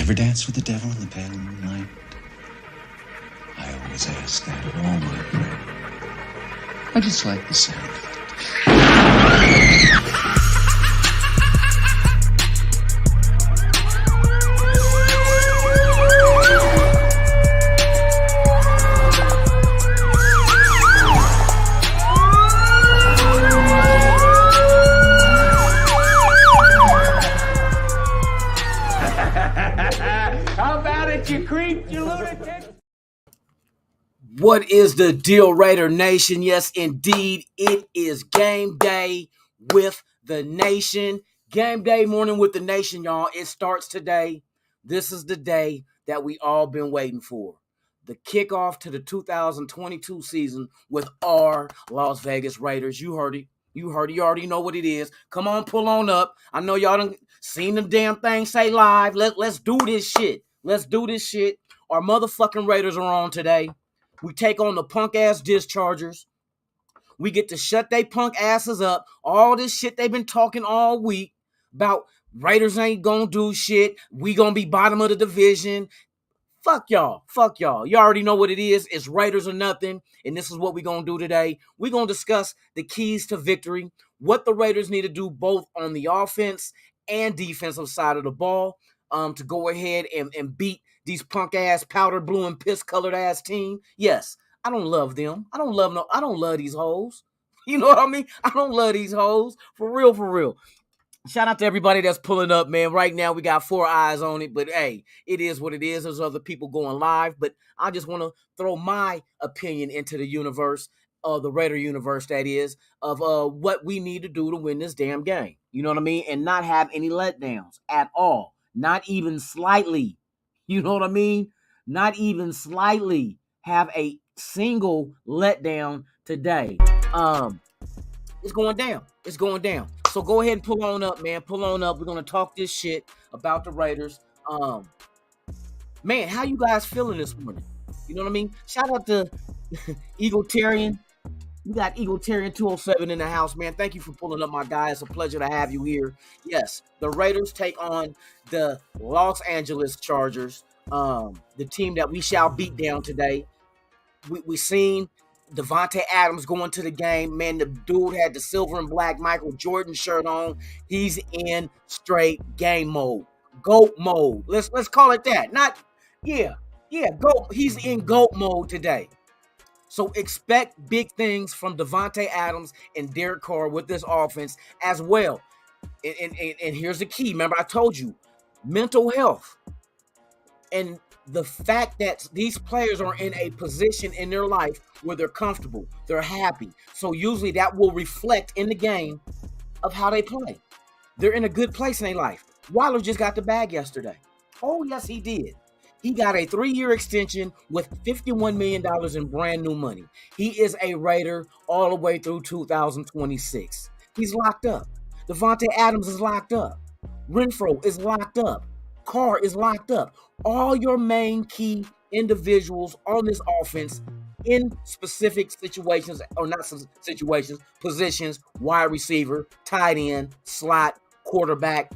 ever dance with the devil in the pale moonlight? I always ask that of all my prey. I just like the sound of it. How about it, you creep, you lunatic? What is the deal, Raider Nation? Yes, indeed, it is game day with the nation. Game day morning with the nation, y'all. It starts today. This is the day that we all been waiting for. The kickoff to the 2022 season with our Las Vegas Raiders. You heard it. You heard it. You already know what it is. Come on, pull on up. I know y'all done seen the damn thing say live. Let's do this shit. Let's do this shit. Our motherfucking Raiders are on today. We take on the punk-ass Dischargers. We get to shut they punk asses up. All this shit they've been talking all week about Raiders ain't gonna do shit. We gonna be bottom of the division. Fuck y'all. Fuck y'all. You already know what it is. It's Raiders or nothing. And this is what we're going to do today. We're going to discuss the keys to victory, what the Raiders need to do both on the offense and defensive side of the ball to go ahead and beat these punk-ass, powder blue and piss-colored ass team. Yes, I don't love them. I don't love these hoes. You know what I mean? I don't love these hoes. For real, for real. Shout out to everybody that's pulling up, man. Right now, we got 4 eyes on it, but hey, it is what it is. There's other people going live, but I just want to throw my opinion into the universe, the Raider universe, that is, of what we need to do to win this damn game. You know what I mean? And not have any letdowns at all. Not even slightly. You know what I mean? Not even slightly have a single letdown today. It's going down. It's going down. So go ahead and pull on up, man. Pull on up. We're going to talk this shit about the Raiders. Man, how you guys feeling this morning? You know what I mean? Shout out to Egalitarian. We got Egalitarian 207 in the house, man. Thank you for pulling up, my guy. It's a pleasure to have you here. Yes, the Raiders take on the Los Angeles Chargers, the team that we shall beat down today. We seen Davante Adams going to the game. Man, the dude had the silver and black Michael Jordan shirt on. He's in straight game mode. GOAT mode. Let's call it that. GOAT. He's in GOAT mode today. So expect big things from Davante Adams and Derek Carr with this offense as well. And here's the key. Remember, I told you, mental health. And the fact that these players are in a position in their life where they're comfortable, they're happy. So usually that will reflect in the game of how they play. They're in a good place in their life. Waller just got the bag yesterday. Oh, yes, he did. He got a 3-year extension with $51 million in brand new money. He is a Raider all the way through 2026. He's locked up. Davante Adams is locked up. Renfrow is locked up. Carr is locked up. All your main key individuals on this offense in specific situations, or not situations, positions, wide receiver, tight end, slot, quarterback.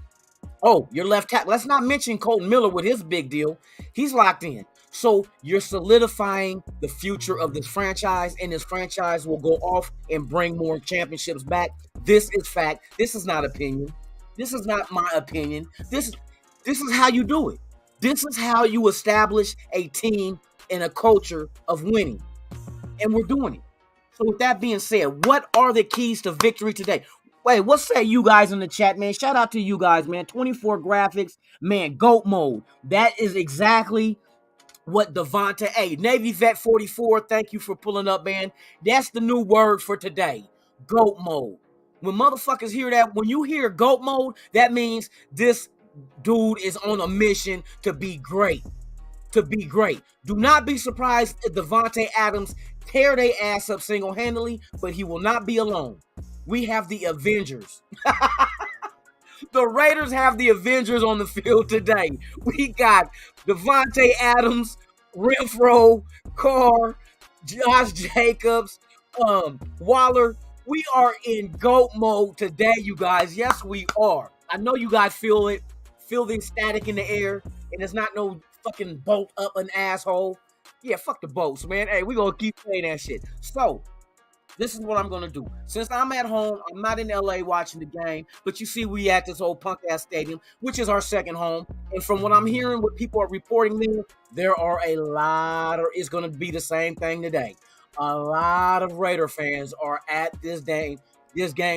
Oh, your left tackle. Let's not mention Colton Miller with his big deal. He's locked in. So you're solidifying the future of this franchise, and this franchise will go off and bring more championships back. This is fact. This is not opinion. This is not my opinion. This is how you do it. This is how you establish a team and a culture of winning. And we're doing it. So with that being said, what are the keys to victory today? Wait, what say you guys in the chat, man? Shout out to you guys, man. 24 graphics, man, GOAT mode. That is exactly what Davante, hey, Navy Vet 44, thank you for pulling up, man. That's the new word for today, GOAT mode. When motherfuckers hear that, when you hear GOAT mode, that means this dude is on a mission to be great. To be great. Do not be surprised if Davante Adams tear their ass up single-handedly, but he will not be alone. We have the Avengers. The Raiders have the Avengers on the field today. We got Davante Adams, Renfrow, Carr, Josh Jacobs, Waller. We are in GOAT mode today, you guys. Yes, we are. I know you guys feel it. Feel the static in the air. and it's not no fucking bolt up an asshole. Yeah, fuck the boats, man. Hey, we gonna keep playing that shit. So, this is what I'm gonna do. Since I'm at home, I'm not in LA watching the game, but you see, we at this old punk ass stadium, which is our second home. And from what I'm hearing, what people are reporting there are a lot, or it's gonna be the same thing today. A lot of Raider fans are at this game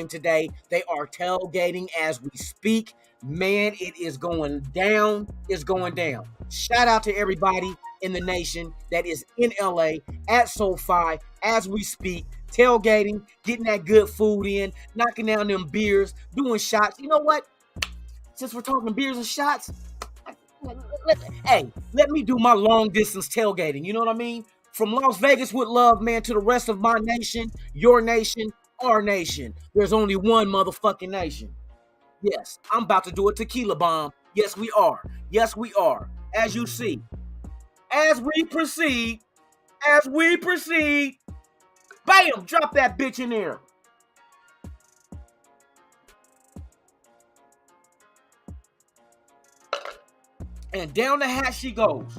today. They are tailgating as we speak. Man, it is going down. It's going down. Shout out to everybody in the nation that is in LA at SoFi as we speak, tailgating, getting that good food in, knocking down them beers, doing shots. You know what? Since we're talking beers and shots, let me do my long distance tailgating. You know what I mean? From Las Vegas with love, man, to the rest of my nation, your nation, our nation. There's only one motherfucking nation. Yes, I'm about to do a tequila bomb. Yes, we are. Yes, we are. As you see, as we proceed, bam, drop that bitch in there. And down the hatch she goes.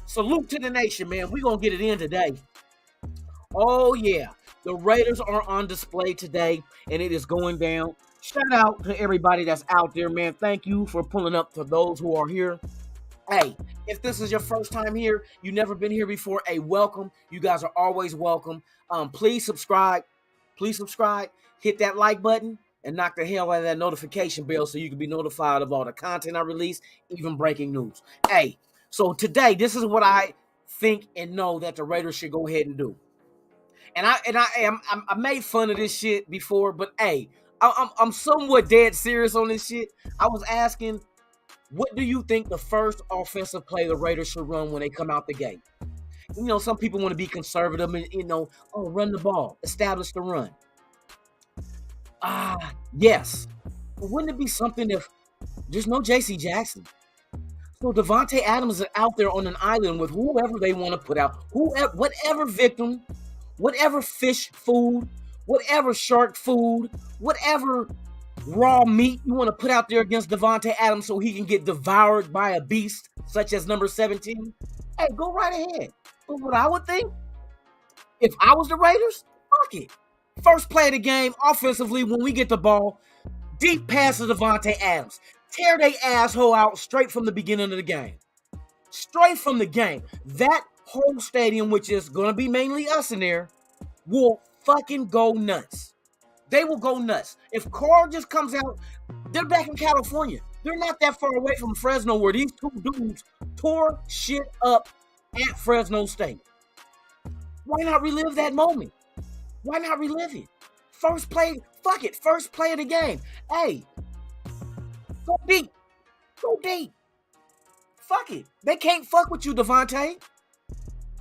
Salute to the nation, man. We gonna get it in today. Oh, yeah. The Raiders are on display today, and it is going down. Shout out to everybody that's out there, man. Thank you for pulling up to those who are here. Hey, if this is your first time here, you've never been here before, welcome. You guys are always welcome. Please subscribe. Hit that like button and knock the hell out of that notification bell so you can be notified of all the content I release, even breaking news. Hey, so today, this is what I think and know that the Raiders should go ahead and do. And I made fun of this shit before, but hey, I'm somewhat dead serious on this shit. I was asking, what do you think the first offensive play the Raiders should run when they come out the gate? You know, some people want to be conservative and, run the ball, establish the run. Yes. But wouldn't it be something if there's no J.C. Jackson? So Davante Adams is out there on an island with whoever they want to put out, whatever victim, whatever fish food, whatever shark food, whatever raw meat you want to put out there against Davante Adams so he can get devoured by a beast such as number 17. Hey, go right ahead. But what I would think, if I was the Raiders, fuck it. First play of the game, offensively, when we get the ball, deep pass to Davante Adams. Tear they asshole out straight from the beginning of the game. Straight from the game. That whole stadium, which is going to be mainly us in there, will fucking go nuts. They will go nuts. If Carr just comes out, they're back in California. They're not that far away from Fresno where these two dudes tore shit up at Fresno State. Why not relive that moment? Why not relive it? First play, fuck it. First play of the game. Hey, go deep. Go deep. Fuck it. They can't fuck with you, Davante.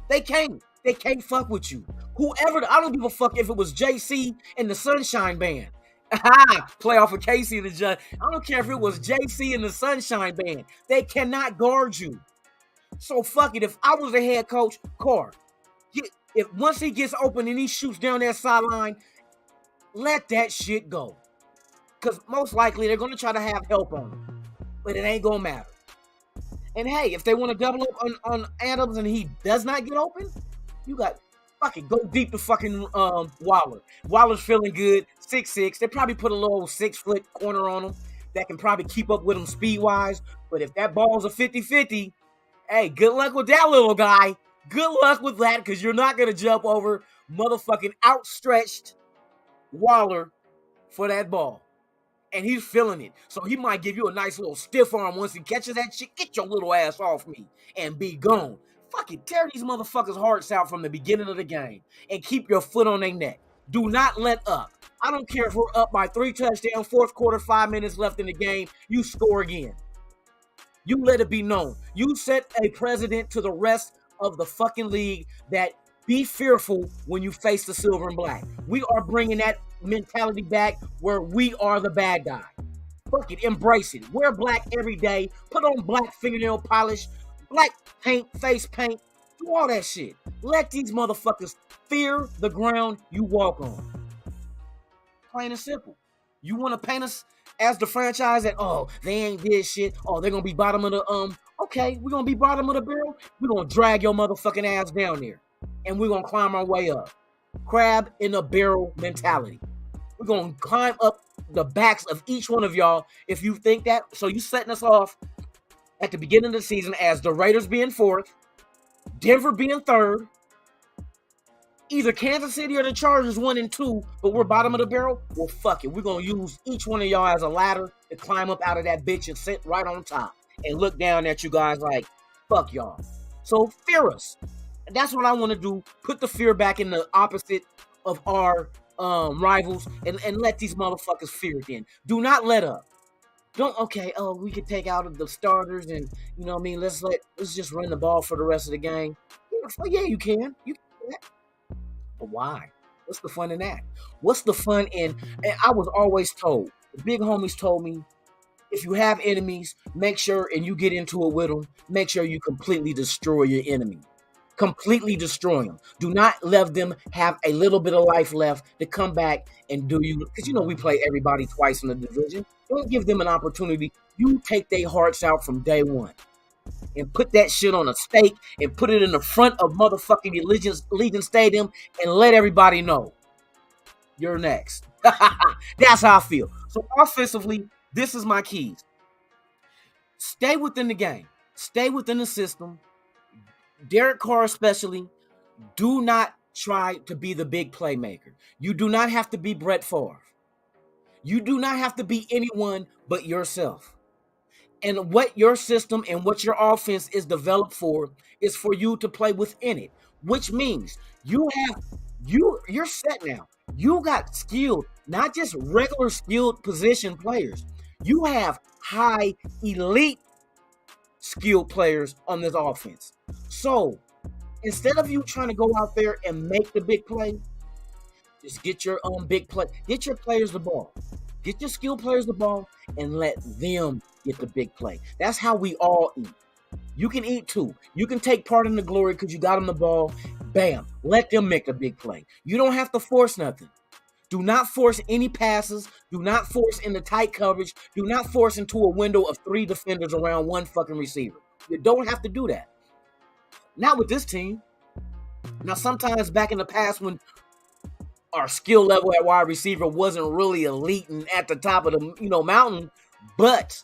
They can't. They can't fuck with you. Whoever, I don't give a fuck if it was JC and the Sunshine Band. Play off of Casey the Judge. I don't care if it was JC and the Sunshine Band. They cannot guard you. So fuck it. If I was the head coach, Carr, if once he gets open and he shoots down that sideline, let that shit go. Because most likely they're going to try to have help on him. But it ain't going to matter. And hey, if they want to double up on Adams and he does not get open, you got, fucking go deep to fucking Waller. Waller's feeling good, 6'6". They probably put a little 6-foot corner on him that can probably keep up with him speed-wise. But if that ball's a 50-50, hey, good luck with that little guy. Good luck with that, because you're not going to jump over motherfucking outstretched Waller for that ball. And he's feeling it. So he might give you a nice little stiff arm once he catches that shit. Get your little ass off me and be gone. Fuck it. Tear these motherfuckers' hearts out from the beginning of the game and keep your foot on their neck. Do not let up. I don't care if we're up by 3 touchdowns, fourth quarter, 5 minutes left in the game. You score again. You let it be known. You set a precedent to the rest of the fucking league that be fearful when you face the silver and black. We are bringing that mentality back where we are the bad guy. Fuck it, embrace it. Wear black every day. Put on black fingernail polish, black paint, face paint. Do all that shit. Let these motherfuckers fear the ground you walk on. Plain and simple. You want to paint us as the franchise that, oh, they ain't did shit. Oh, they're going to be bottom of the Okay, we're gonna be bottom of the barrel. We're gonna drag your motherfucking ass down there. And we're gonna climb our way up. Crab in a barrel mentality. We're gonna climb up the backs of each one of y'all if you think that. So you setting us off at the beginning of the season as the Raiders being fourth, Denver being third, either Kansas City or the Chargers 1 and 2, but we're bottom of the barrel. Well, fuck it. We're gonna use each one of y'all as a ladder to climb up out of that bitch and sit right on top and look down at you guys like, fuck y'all. So fear us. That's what I want to do. Put the fear back in the opposite of our rivals and let these motherfuckers fear again. Do not let up. We could take out the starters and you know what I mean, let's just run the ball for the rest of the game. Yeah, you can. You can do that. But why? What's the fun in that? What's the fun in, and I was always told, the big homies told me, if you have enemies, make sure, and you get into it with them, make sure you completely destroy your enemy. Completely destroy them. Do not let them have a little bit of life left to come back and do you, because you know we play everybody twice in the division. Don't give them an opportunity. You take their hearts out from day one and put that shit on a stake and put it in the front of motherfucking Allegiant Stadium and let everybody know you're next. That's how I feel. So offensively, this is my keys. Stay within the game. Stay within the system. Derek Carr especially, do not try to be the big playmaker. You do not have to be Brett Favre. You do not have to be anyone but yourself. And what your system and what your offense is developed for is for you to play within it, which means you're set now. You got skilled, not just regular skilled position players. You have high elite skilled players on this offense. So instead of you trying to go out there and make the big play, just get your own big play. Get your players the ball. Get your skilled players the ball and let them get the big play. That's how we all eat. You can eat too. You can take part in the glory because you got them the ball. Bam. Let them make a big play. You don't have to force nothing. Do not force any passes. Do not force into tight coverage. Do not force into a window of 3 defenders around one fucking receiver. You don't have to do that. Not with this team. Now, sometimes back in the past when our skill level at wide receiver wasn't really elite and at the top of the mountain, but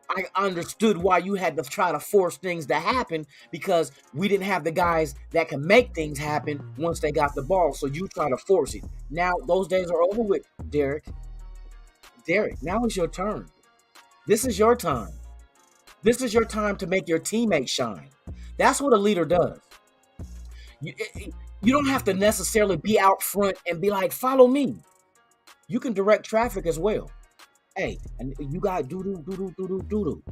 I understood why you had to try to force things to happen because we didn't have the guys that can make things happen once they got the ball. So you try to force it. Now those days are over with, Derek. Derek, now it's your turn. This is your time. This is your time to make your teammates shine. That's what a leader does. You don't have to necessarily be out front and be like, follow me. You can direct traffic as well. Hey, and you got do.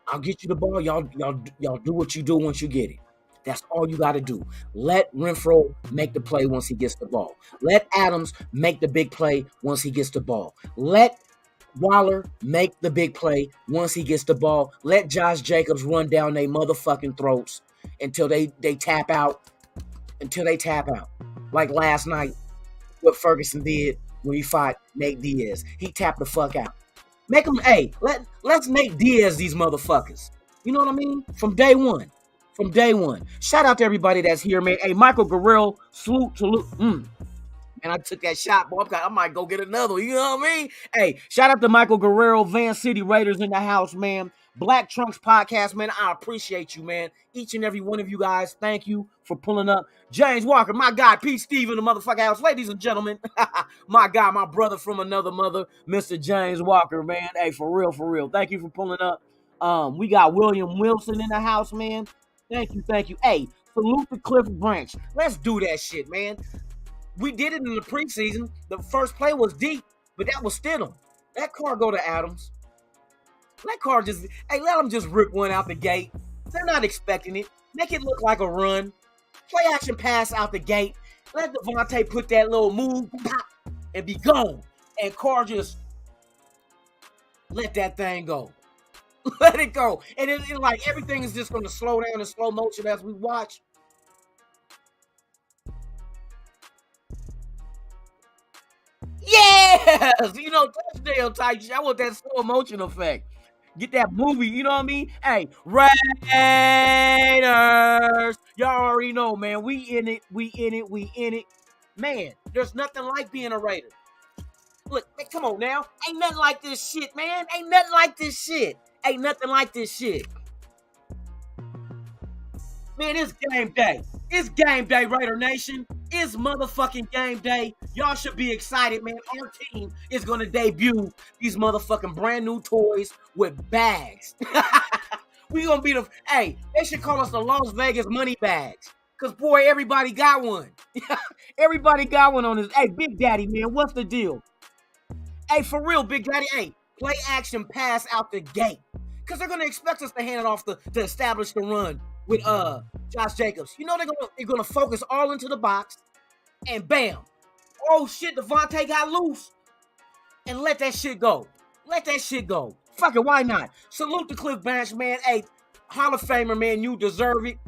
I'll get you the ball. Y'all do what you do once you get it. That's all you got to do. Let Renfrow make the play once he gets the ball. Let Adams make the big play once he gets the ball. Let Waller make the big play once he gets the ball. Let Josh Jacobs run down their motherfucking throats until they tap out. Until they tap out. Like last night, what Ferguson did when he fought Nate Diaz. He tapped the fuck out. Make them, let's Nate Diaz these motherfuckers. You know what I mean? From day one. Shout out to everybody that's here, man. Hey, Michael Guerrero, salute. Man, I took that shot, boy. I might go get another one. You know what I mean? Hey, shout out to Michael Guerrero, Van City Raiders in the house, man. Black Trunks Podcast, man. I appreciate you, man. Each and every one of you guys, thank you for pulling up. James Walker, my guy, Pete Steve in the motherfucking house. Ladies and gentlemen, my guy, my brother from another mother, Mr. James Walker, man. Hey, for real. Thank you for pulling up. We got William Wilson in the house, man. Thank you. Hey, salute to Cliff Branch. Let's do that shit, man. We did it in the preseason. The first play was deep, but that was Stidham. That car go to Adams. Let them just rip one out the gate. They're not expecting it. Make it look like a run. Play action pass out the gate. Let Devontae put that little move pop, and be gone. And Carr just let that thing go. Let it go. And it like everything is just going to slow down in slow motion as we watch. Yes! Touchdown type shit. I want that slow motion effect. Get that movie, you know what I mean? Hey, Raiders. Y'all already know, man. We in it. Man, there's nothing like being a Raider. Look, man, come on now. Ain't nothing like this shit, man. Ain't nothing like this shit. Man, it's game day. It's game day, Raider Nation. It's motherfucking game day. Y'all should be excited, man. Our team is going to debut these motherfucking brand new toys with bags. We going to be hey, they should call us the Las Vegas money bags. Because, boy, everybody got one. Everybody got one on this. Hey, Big Daddy, man, what's the deal? Hey, for real, Big Daddy, hey, play action pass out the gate. Because they're going to expect us to hand it off to establish the run with Josh Jacobs. You know they're gonna focus all into the box, and bam. Oh shit, Devontae got loose. And let that shit go. Fuck it, why not? Salute to Cliff Branch, man. Hey, Hall of Famer, man, you deserve it.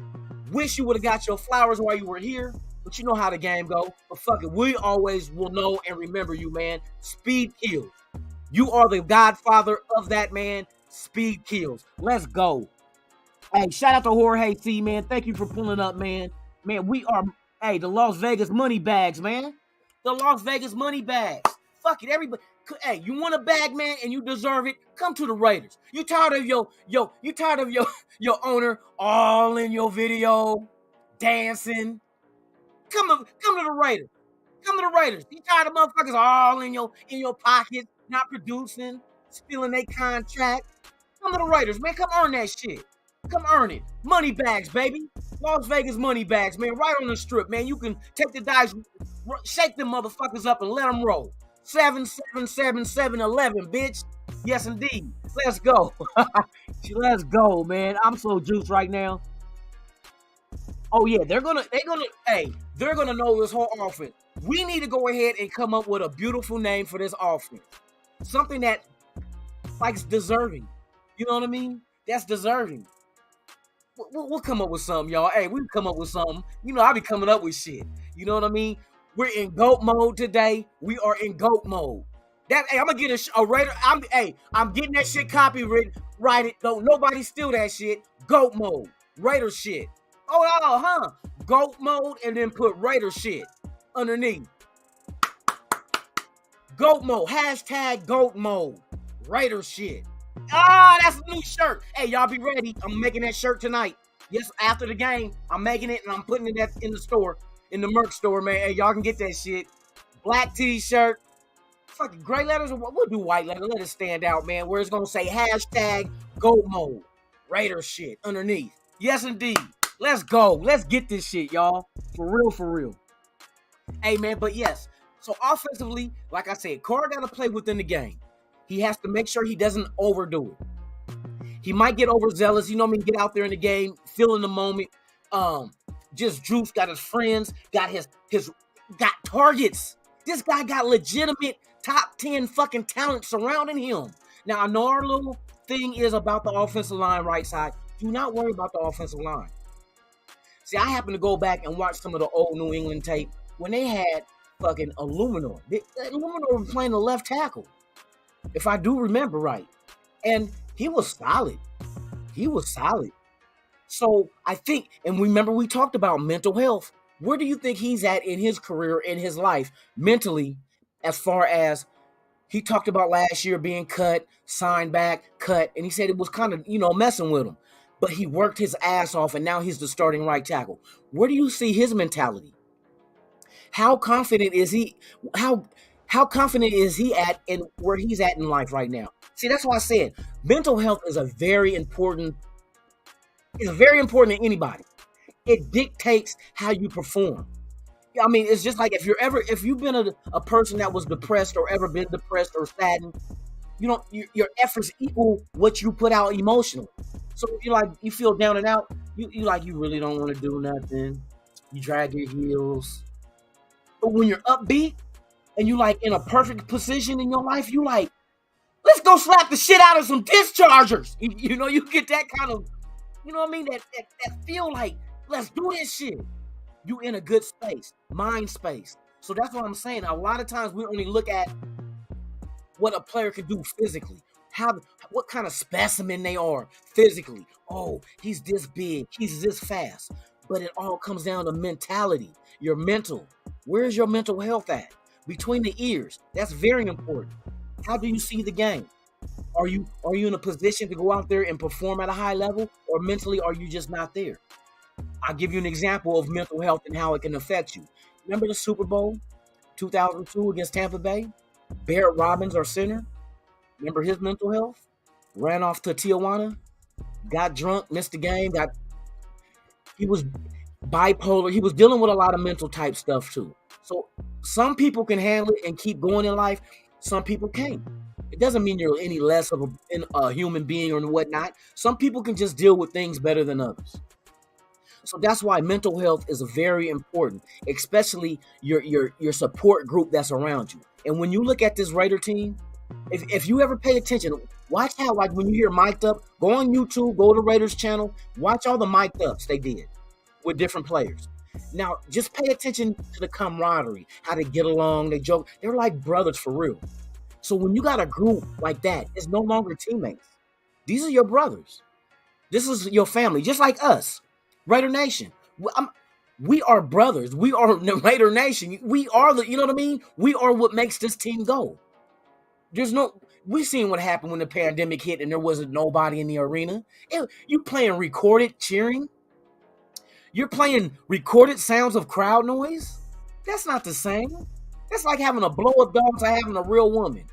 Wish you would have got your flowers while you were here. But you know how the game go. But fuck it, we always will know and remember you, man. Speed kills. You are the godfather of that, man. Speed kills. Let's go. Hey, shout out to Jorge C, man. Thank you for pulling up, man. Man, we are, the Las Vegas money bags, man. The Las Vegas money bags. Fuck it, everybody. Hey, you want a bag, man, and you deserve it? Come to the Raiders. You tired of your owner all in your video dancing? Come to the Raiders. Come to the Raiders. You tired of motherfuckers all in your pockets, not producing, stealing their contract? Come to the Raiders, man. Come earn that shit. Come earn it. Money bags, baby. Las Vegas money bags, man. Right on the strip, man. You can take the dice, shake them motherfuckers up and let them roll. 7, 7, 7, 7, 11, bitch. Yes, indeed. Let's go. Let's go, man. I'm so juiced right now. Oh, yeah. They're gonna know this whole offense. We need to go ahead and come up with a beautiful name for this offense. Something that, like's deserving. You know what I mean? That's deserving. We'll come up with something, y'all. Hey, we'll come up with something. You know, I be coming up with shit. You know what I mean? We're in GOAT mode today. We are in GOAT mode. I'm gonna get a Raider. I'm getting that shit copywritten. Write it. Don't nobody steal that shit. GOAT mode. Raider shit. GOAT mode, and then put Raider shit underneath. GOAT mode. Hashtag GOAT mode. Raider shit. That's a new shirt. Hey, y'all be ready. I'm making that shirt tonight. Yes, after the game, I'm making it and I'm putting it in the store, in the merch store, man. Hey, y'all can get that shit. Black t-shirt. Fucking gray letters. We'll do white letters. Let it stand out, man. Where it's going to say hashtag GOAT mode. Raider shit underneath. Yes, indeed. Let's go. Let's get this shit, y'all. For real. Hey, man, but yes. So offensively, like I said, Carr got to play within the game. He has to make sure he doesn't overdo it. He might get overzealous, you know what I mean? Get out there in the game, feel in the moment. Just juice, got his friends, got got targets. This guy got legitimate top 10 fucking talent surrounding him. Now, I know our little thing is about the offensive line right side. Do not worry about the offensive line. See, I happen to go back and watch some of the old New England tape when they had fucking Illuminor. Illuminor was playing the left tackle, if I do remember right. And he was solid. So I think, and remember we talked about mental health. Where do you think he's at in his career, in his life, mentally, as far as he talked about last year being cut, signed back, cut, and he said it was kind of, messing with him. But he worked his ass off, and now he's the starting right tackle. Where do you see his mentality? How confident is he? How confident is he at in where he's at in life right now? See, that's why I said mental health is very important to anybody. It dictates how you perform. I mean, it's just like if you've been a person that was depressed or ever been depressed or saddened, your efforts equal what you put out emotionally. So you feel down and out, you really don't want to do nothing. You drag your heels. But when you're upbeat and you in a perfect position in your life, let's go slap the shit out of some dischargers. You get that kind of, that feel like, let's do this shit. You in a good space, mind space. So that's what I'm saying. A lot of times we only look at what a player can do physically. what kind of specimen they are physically. Oh, he's this big, he's this fast. But it all comes down to mentality, your mental. Where's your mental health at? Between the ears. That's very important. How do you see the game? Are you in a position to go out there and perform at a high level, or mentally are you just not there? I'll give you an example of mental health and how it can affect you. Remember the Super Bowl 2002 against Tampa Bay? Barrett Robbins, our center. Remember his mental health? Ran off to Tijuana, got drunk, missed the game, he was bipolar. He was dealing with a lot of mental type stuff too. So some people can handle it and keep going in life. Some people can't. It doesn't mean you're any less of a human being or whatnot. Some people can just deal with things better than others. So that's why mental health is very important, especially your support group that's around you. And when you look at this Raider team, if you ever pay attention, watch how, like, when you hear mic'd up, go on YouTube, go to Raiders channel, watch all the mic'd ups they did with different players. Now, just pay attention to the camaraderie, how they get along, they joke. They're like brothers for real. So when you got a group like that, it's no longer teammates. These are your brothers. This is your family, just like us, Raider Nation. We are brothers. We are Raider Nation. We are you know what I mean? We are what makes this team go. We seen what happened when the pandemic hit and there wasn't nobody in the arena. You playing recorded cheering. You're playing recorded sounds of crowd noise. That's not the same. That's like having a blow-up doll to having a real woman.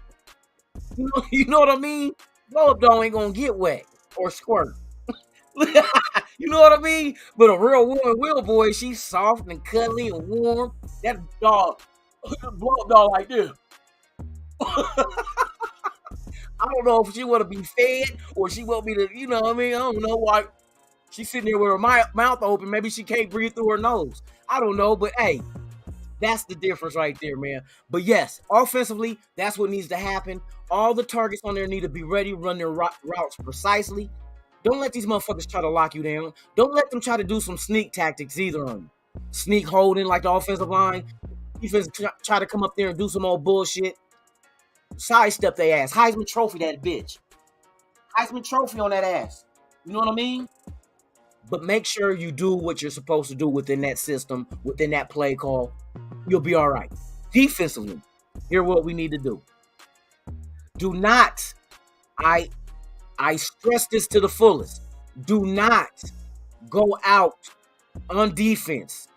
You know what I mean? Blow-up doll ain't gonna get wet or squirt. You know what I mean? But a real woman will, boy. She's soft and cuddly and warm. That dog, blow-up doll like this. I don't know if she want to be fed or she want me to, you know what I mean? I don't know why. She's sitting there with her mouth open. Maybe she can't breathe through her nose. I don't know, but hey, that's the difference right there, man. But yes, offensively, that's what needs to happen. All the targets on there need to be ready, run their routes precisely. Don't let these motherfuckers try to lock you down. Don't let them try to do some sneak tactics either on you. Sneak holding like the offensive line. Defense try to come up there and do some old bullshit. Sidestep their ass. Heisman Trophy that bitch. Heisman Trophy on that ass. You know what I mean? But make sure you do what you're supposed to do within that system, within that play call. You'll be all right. Defensively, here's what we need to do. Do not, I stress this to the fullest, do not go out on defense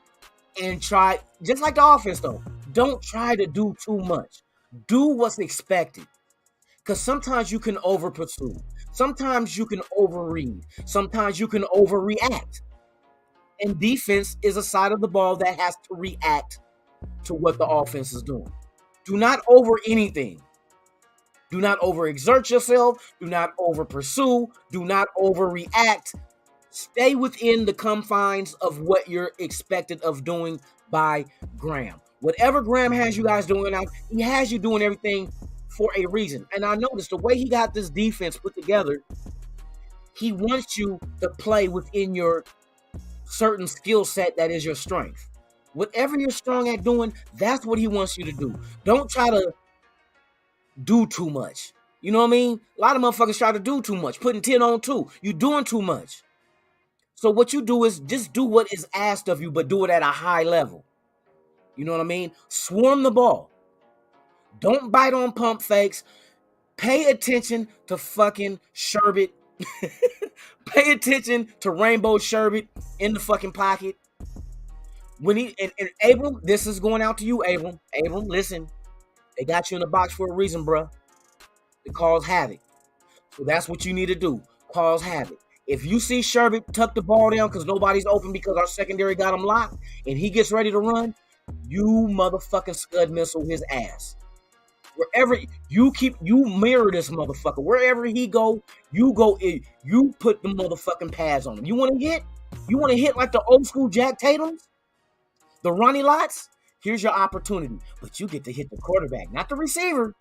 and try, just like the offense though, don't try to do too much. Do what's expected. Because sometimes you can over pursue. Sometimes you can overread. Sometimes you can overreact. And defense is a side of the ball that has to react to what the offense is doing. Do not over anything. Do not overexert yourself. Do not over pursue. Do not overreact. Stay within the confines of what you're expected of doing by Graham. Whatever Graham has you guys doing now, he has you doing everything for a reason. And I noticed the way he got this defense put together, he wants you to play within your certain skill set that is your strength. Whatever you're strong at doing, that's what he wants you to do. Don't try to do too much. You know what I mean? A lot of motherfuckers try to do too much, putting 10 on 2. You're doing too much. So what you do is just do what is asked of you, but do it at a high level. You know what I mean? Swarm the ball. Don't bite on pump fakes. Pay attention to fucking Sherbet. Pay attention to Rainbow Sherbet in the fucking pocket. When and Abram, this is going out to you, Abram. Abram, listen. They got you in the box for a reason, bruh. To cause havoc. So that's what you need to do. Cause havoc. If you see Sherbet tuck the ball down because nobody's open because our secondary got him locked and he gets ready to run, you motherfucking Scud missile his ass. Wherever you mirror this motherfucker. Wherever he go, you put the motherfucking pads on him. You want to hit? You want to hit like the old school Jack Tatums? The Ronnie Lotts? Here's your opportunity. But you get to hit the quarterback, not the receiver.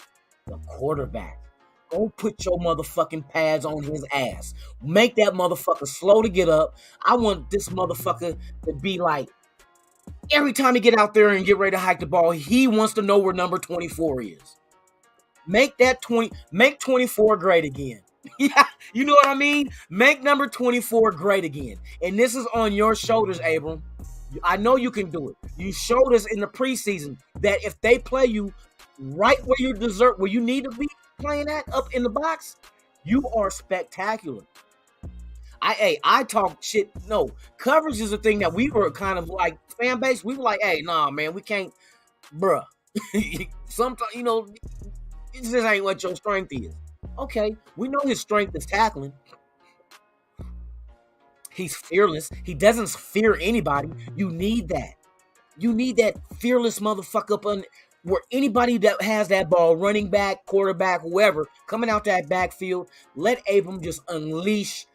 The quarterback. Go put your motherfucking pads on his ass. Make that motherfucker slow to get up. I want this motherfucker to be like, every time he get out there and get ready to hike the ball, he wants to know where number 24 is. Make 24 great again. Yeah, you know what I mean? Make number 24 great again. And this is on your shoulders, Abram. I know you can do it. You showed us in the preseason that if they play you right where you deserve, where you need to be playing at, up in the box, you are spectacular. I talk shit. No, coverage is a thing that we were kind of like fan base. We were like, hey, nah, man, we can't, bruh. Sometimes, you know, it just ain't what your strength is. Okay, we know his strength is tackling. He's fearless. He doesn't fear anybody. You need that. You need that fearless motherfucker where anybody that has that ball, running back, quarterback, whoever, coming out that backfield, let Abram just unleash.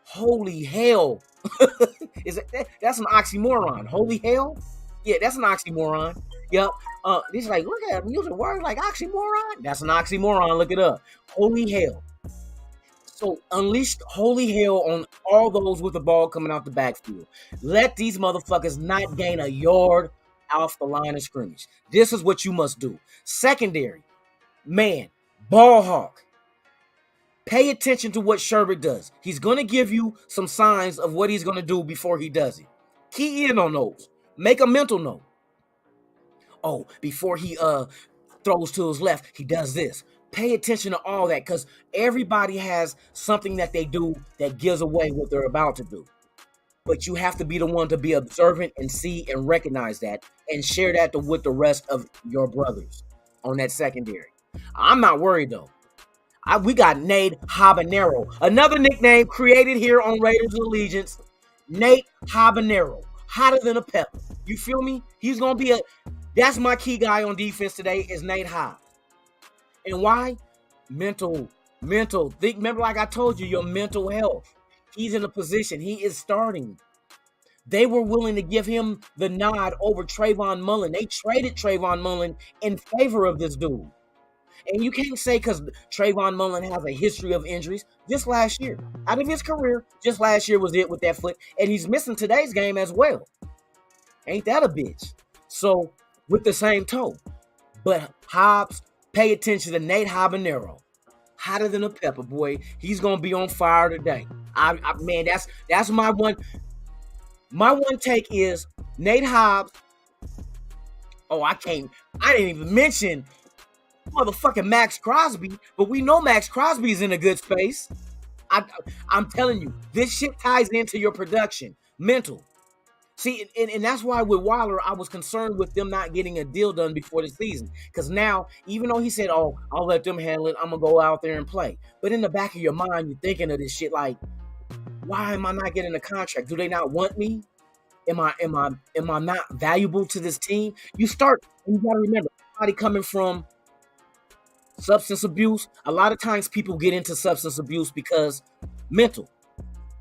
Holy hell. That's an oxymoron. Holy hell? Yeah, that's an oxymoron. Yep. He's like, look at him using words like oxymoron. That's an oxymoron. Look it up. Holy hell. So unleash holy hell on all those with the ball coming out the backfield. Let these motherfuckers not gain a yard off the line of scrimmage. This is what you must do. Secondary, man, ball hawk. Pay attention to what Sherbert does. He's going to give you some signs of what he's going to do before he does it. Key in on those. Make a mental note. Oh, before he throws to his left, he does this. Pay attention to all that because everybody has something that they do that gives away what they're about to do. But you have to be the one to be observant and see and recognize that and share that with the rest of your brothers on that secondary. I'm not worried, though. We got Nate Habanero, another nickname created here on Raiders Allegiance. Nate Habanero, hotter than a pepper. You feel me? He's going to be that's my key guy on defense today is Nate Hobbs. And why? Mental. Remember, like I told you, your mental health. He's in a position. He is starting. They were willing to give him the nod over Trayvon Mullen. They traded Trayvon Mullen in favor of this dude. And you can't say because Trayvon Mullen has a history of injuries. Just last year, out of his career, just last year was it with that foot. And he's missing today's game as well. Ain't that a bitch? So, with the same toe. But Hobbs, pay attention to Nate Habanero. Hotter than a pepper, boy. He's going to be on fire today. Man, that's my one. My one take is Nate Hobbs. Oh, I didn't even mention motherfucking Max Crosby, but we know Max Crosby's in a good space. I'm telling you, this shit ties into your production, mental. See, and that's why with Waller, I was concerned with them not getting a deal done before the season. Because now, even though he said, oh, I'll let them handle it, I'm going to go out there and play. But in the back of your mind, you're thinking of this shit like, why am I not getting a contract? Do they not want me? Am I not valuable to this team? You got to remember, somebody coming from substance abuse, a lot of times people get into substance abuse because mental.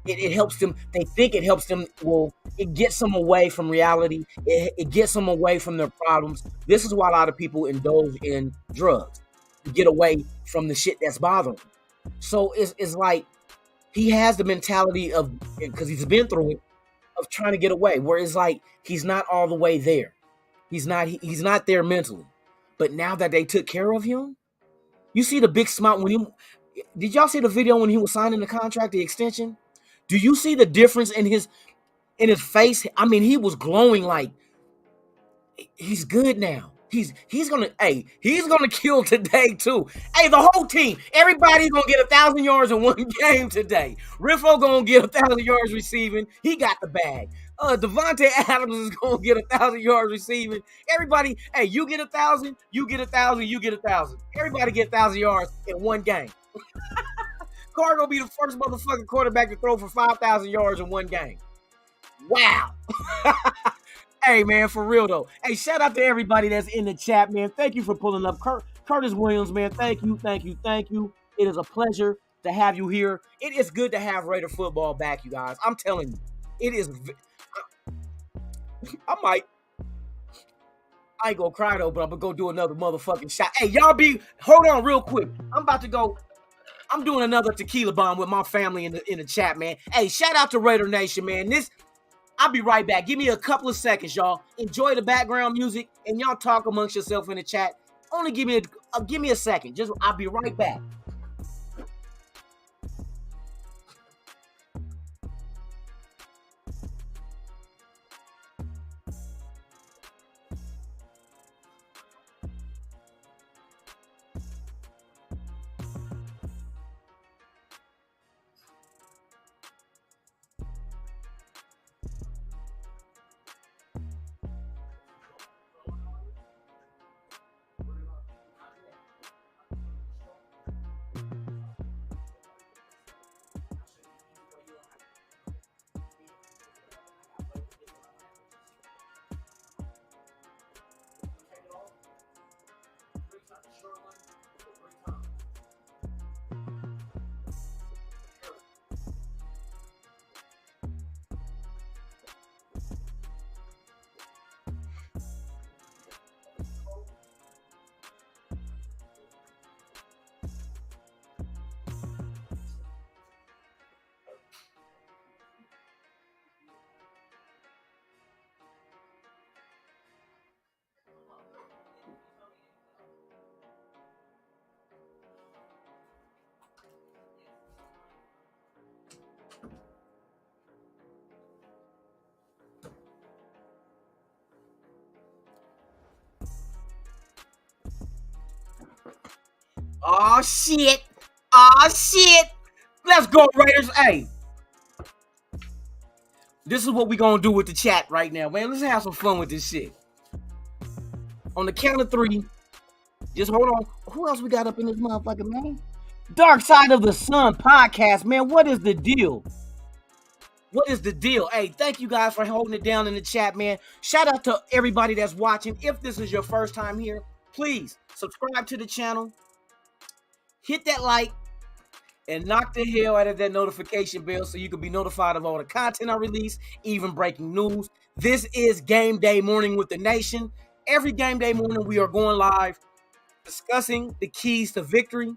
It helps them. They think it helps them. Well, it gets them away from reality. It gets them away from their problems. This is why a lot of people indulge in drugs to get away from the shit that's bothering them. So it's like he has the mentality of, because he's been through it, of trying to get away. Where it's like he's not all the way there. He's not there mentally. But now that they took care of him, you see the big smile did y'all see the video when he was signing the contract, the extension? Do you see the difference in his face? I mean, he was glowing like he's good now. He's gonna kill today too. Hey, the whole team, everybody's gonna get 1,000 yards in one game today. Riffo gonna get 1,000 yards receiving. He got the bag. Devontae Adams is gonna get 1,000 yards receiving. Everybody, hey, you get 1,000, you get 1,000, you get 1,000. Everybody get 1,000 yards in one game. Carr gonna be the first motherfucking quarterback to throw for 5,000 yards in one game. Wow. Hey, man, for real, though. Hey, shout out to everybody that's in the chat, man. Thank you for pulling up. Curtis Williams, man, thank you. It is a pleasure to have you here. It is good to have Raider football back, you guys. I'm telling you. It is. I ain't gonna cry, though, but I'm gonna go do another motherfucking shot. Hey, hold on real quick. I'm doing another tequila bomb with my family in the chat, man. Hey, shout out to Raider Nation, man. I'll be right back. Give me a couple of seconds, y'all. Enjoy the background music, and y'all talk amongst yourself in the chat. Only give me Give me a second. I'll be right back. Oh shit. Oh shit. Let's go, Raiders. Hey. This is what we gonna do with the chat right now, man. Let's have some fun with this shit. On the count of 3, just hold on. Who else we got up in this motherfucker, man? Dark Side of the Sun podcast, man. What is the deal? What is the deal? Hey, thank you guys for holding it down in the chat, man. Shout out to everybody that's watching. If this is your first time here, please subscribe to the channel. Hit that like. And knock the hell out of that notification bell so you can be notified of all the content I release, even breaking news. This is Game Day Morning with the Nation. Every game day morning, we are going live, discussing the keys to victory,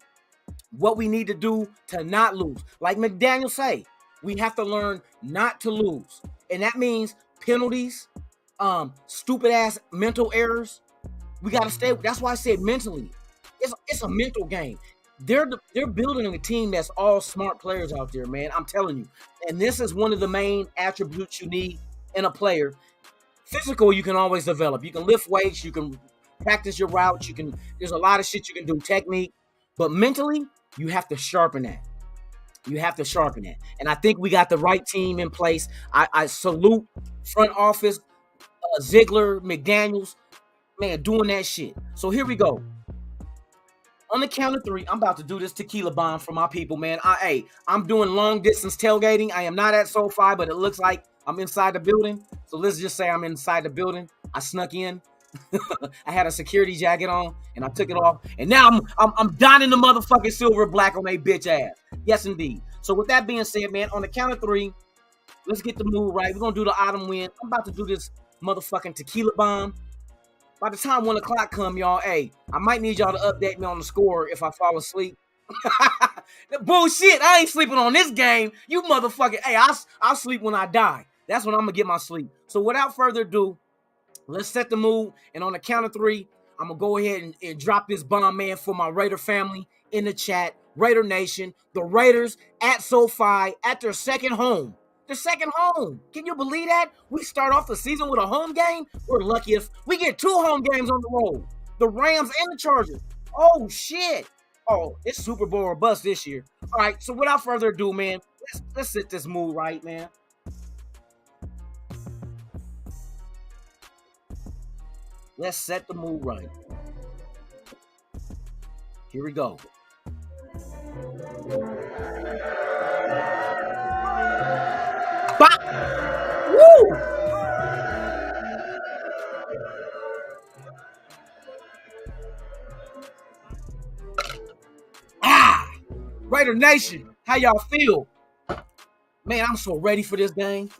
what we need to do to not lose. Like McDaniel say, we have to learn not to lose. And that means penalties, stupid-ass mental errors. We got to stay. That's why I said mentally. It's a mental game. They're building a team that's all smart players out there, man. I'm telling you. And this is one of the main attributes you need in a player. Physical, you can always develop. You can lift weights. You can practice your routes. There's a lot of shit you can do, technique. But mentally, you have to sharpen that. You have to sharpen that. And I think we got the right team in place. I salute front office, Ziegler, McDaniels, man, doing that shit. So here we go. On the count of 3, I'm about to do this tequila bomb for my people, man. I'm doing long distance tailgating. I am not at SoFi, but it looks like I'm inside the building. So let's just say I'm inside the building. I snuck in. I had a security jacket on, and I took it off. And now I'm donning the motherfucking silver black on a bitch ass. Yes, indeed. So with that being said, man, on the count of 3, let's get the mood right. We're gonna do the autumn wind. I'm about to do this motherfucking tequila bomb. By the time 1 o'clock come, y'all, hey, I might need y'all to update me on the score if I fall asleep. Bullshit, I ain't sleeping on this game. You motherfucker. Hey, I'll sleep when I die. That's when I'm going to get my sleep. So without further ado, let's set the mood. And on the count of 3, I'm going to go ahead and drop this bomb, man, for my Raider family in the chat. Raider Nation, the Raiders at SoFi at their second home. The second home. Can you believe that? We start off the season with a home game. We're lucky if we get 2 home games on the road. The Rams and the Chargers. Oh, shit. Oh, it's Super Bowl or bust this year. All right, so without further ado, man, let's set this mood right, man. Let's set the mood right. Here we go. Woo! Raider Nation, how y'all feel? Man, I'm so ready for this game.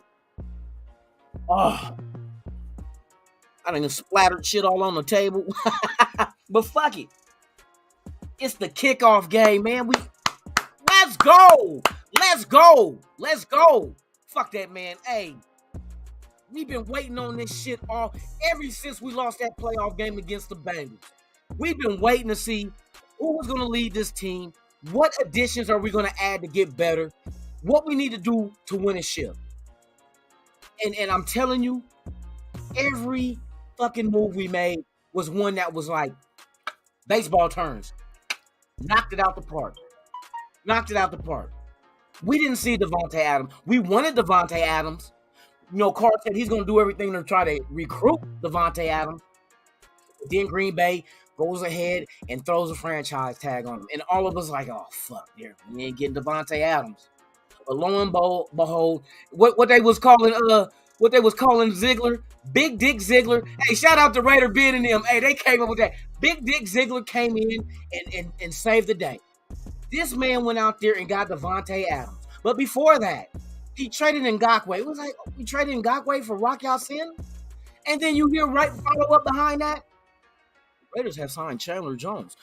Oh, I done splattered shit all on the table. But fuck it. It's the kickoff game, man. Let's go. Let's go. Let's go. Fuck that, man. Hey, we've been waiting on this shit ever since we lost that playoff game against the Bengals. We've been waiting to see who was going to lead this team. What additions are we going to add to get better? What we need to do to win a ship. And I'm telling you, every fucking move we made was one that was like baseball terms. Knocked it out the park. Knocked it out the park. We didn't see Davante Adams. We wanted Davante Adams. You know, Carr said he's going to do everything to try to recruit Davante Adams. Then Green Bay goes ahead and throws a franchise tag on him. And all of us like, oh, fuck, we ain't getting Davante Adams. But lo and behold, what they was calling Ziggler, Big Dick Ziggler. Hey, shout out to Raider Ben and them. Hey, they came up with that. Big Dick Ziggler came in and saved the day. This man went out there and got Davante Adams. But before that, he traded Ngakoue. It was like, we traded Ngakoue for Rock Ya-Sin? And then you hear right follow up behind that, Raiders have signed Chandler Jones.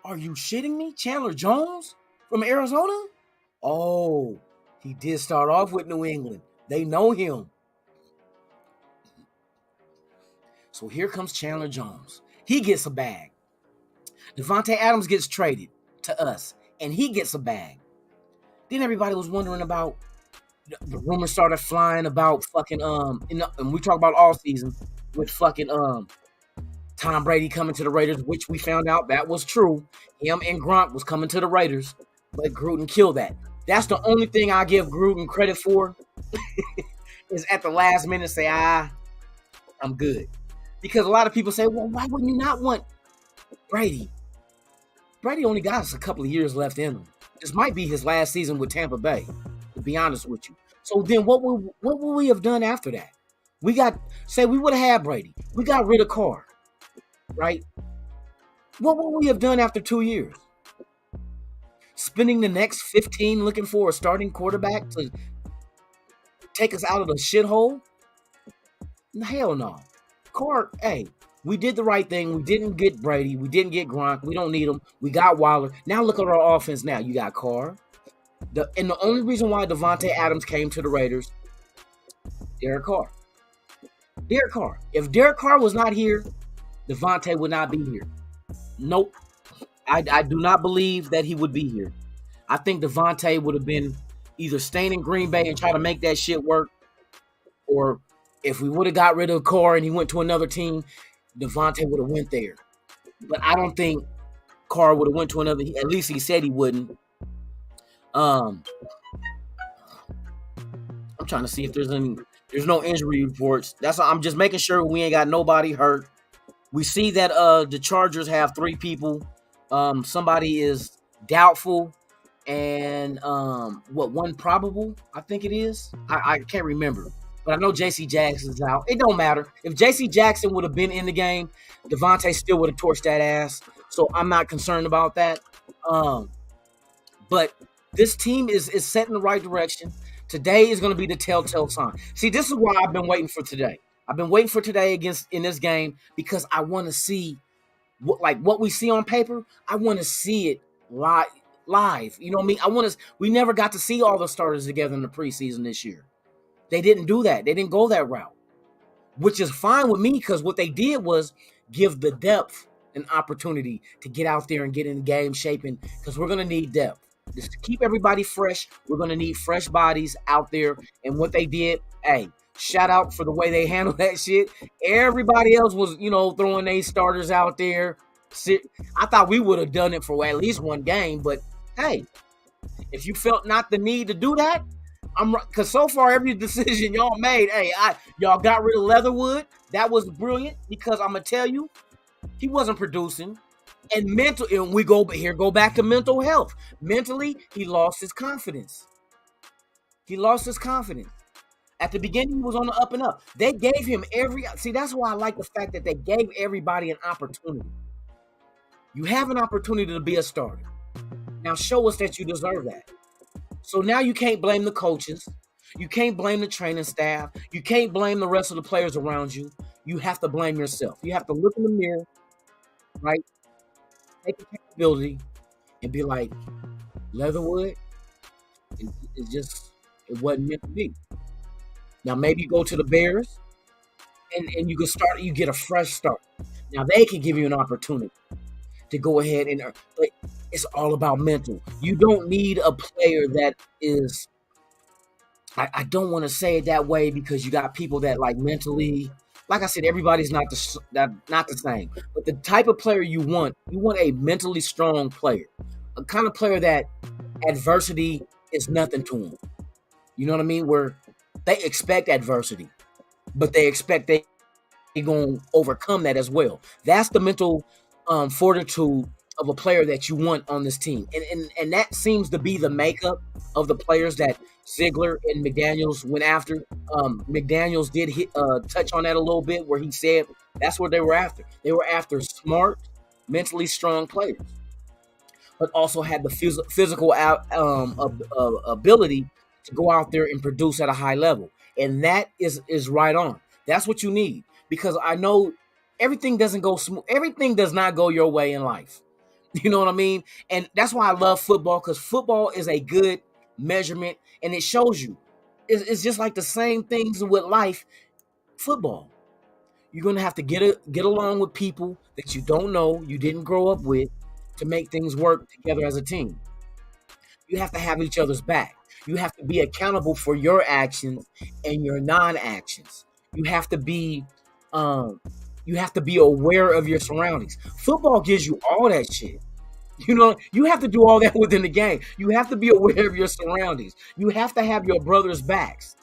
Are you shitting me? Chandler Jones from Arizona? Oh, he did start off with New England. They know him. So here comes Chandler Jones. He gets a bag. Davante Adams gets traded to us, and he gets a bag. Then everybody was wondering about, the rumors started flying about fucking, and we talk about all season with fucking, Tom Brady coming to the Raiders, which we found out that was true. Him and Gronk was coming to the Raiders, but Gruden killed that. That's the only thing I give Gruden credit for is at the last minute say, I'm good. Because a lot of people say, well, why wouldn't you not want Brady? Brady only got us a couple of years left in him. This might be his last season with Tampa Bay, to be honest with you. So then what would we have done after that? We would have had Brady. We got rid of Carr, right? What would we have done after 2 years? Spending the next 15 looking for a starting quarterback to take us out of the shithole? Hell no. Carr, hey, we did the right thing. We didn't get Brady. We didn't get Gronk. We don't need him. We got Waller. Now look at our offense now. You got Carr. And the only reason why Davante Adams came to the Raiders, Derek Carr. Derek Carr. If Derek Carr was not here, Davante would not be here. Nope. I do not believe that he would be here. I think Davante would have been either staying in Green Bay and try to make that shit work, or if we would have got rid of Carr and he went to another team, Davante would have went there. But I don't think Carr would have went to another. At least he said he wouldn't. I'm trying to see if there's no injury reports. I'm just making sure we ain't got nobody hurt. We see that the Chargers have 3 people. Somebody is doubtful, and one probable, I think it is. I can't remember. But I know J.C. Jackson's out. It don't matter. If J.C. Jackson would have been in the game, Davante still would have torched that ass. So I'm not concerned about that. But this team is set in the right direction. Today is going to be the telltale sign. See, this is why I've been waiting for today. I've been waiting for today in this game because I want to see what we see on paper. I want to see it live. You know what I mean? We never got to see all the starters together in the preseason this year. They didn't do that. They didn't go that route, which is fine with me because what they did was give the depth an opportunity to get out there and get in the game shaping because we're going to need depth. Just to keep everybody fresh, we're going to need fresh bodies out there. And what they did, hey, shout out for the way they handled that shit. Everybody else was, throwing their starters out there. I thought we would have done it for at least one game, but hey, if you felt not the need to do that, because so far every decision y'all made, hey, y'all got rid of Leatherwood. That was brilliant because I'm gonna tell you, he wasn't producing. And we go back to mental health. Mentally, he lost his confidence. At the beginning, he was on the up and up. They gave him that's why I like the fact that they gave everybody an opportunity. You have an opportunity to be a starter. Now show us that you deserve that. So now you can't blame the coaches. You can't blame the training staff. You can't blame the rest of the players around you. You have to blame yourself. You have to look in the mirror, right? Take accountability and be like, Leatherwood, it wasn't meant to be. Now maybe you go to the Bears and you get a fresh start. Now they can give you an opportunity to go ahead and, but it's all about mental. You don't need a player that is. I don't want to say it that way because you got people that like mentally. Like I said, everybody's not the same. But the type of player you want a mentally strong player, a kind of player that adversity is nothing to them. You know what I mean? Where they expect adversity, but they expect they going to overcome that as well. That's the mental fortitude of a player that you want on this team, and that seems to be the makeup of the players that Ziegler and McDaniels went after. McDaniels did touch on that a little bit, where he said that's what they were after. They were after smart, mentally strong players, but also had the physical ability to go out there and produce at a high level, and that is right on. That's what you need, because I know everything doesn't go smooth. Everything does not go your way in life. You know what I mean? And that's why I love football, because football is a good measurement, and it shows you. It's just like the same things with life. Football, you're gonna have to get along with people that you don't know, you didn't grow up with, to make things work together as a team. You have to have each other's back. You have to be accountable for your actions and your non-actions. You have to be aware of your surroundings. Football gives you all that shit. You know, you have to do all that within the game. You have to be aware of your surroundings. You have to have your brother's backs.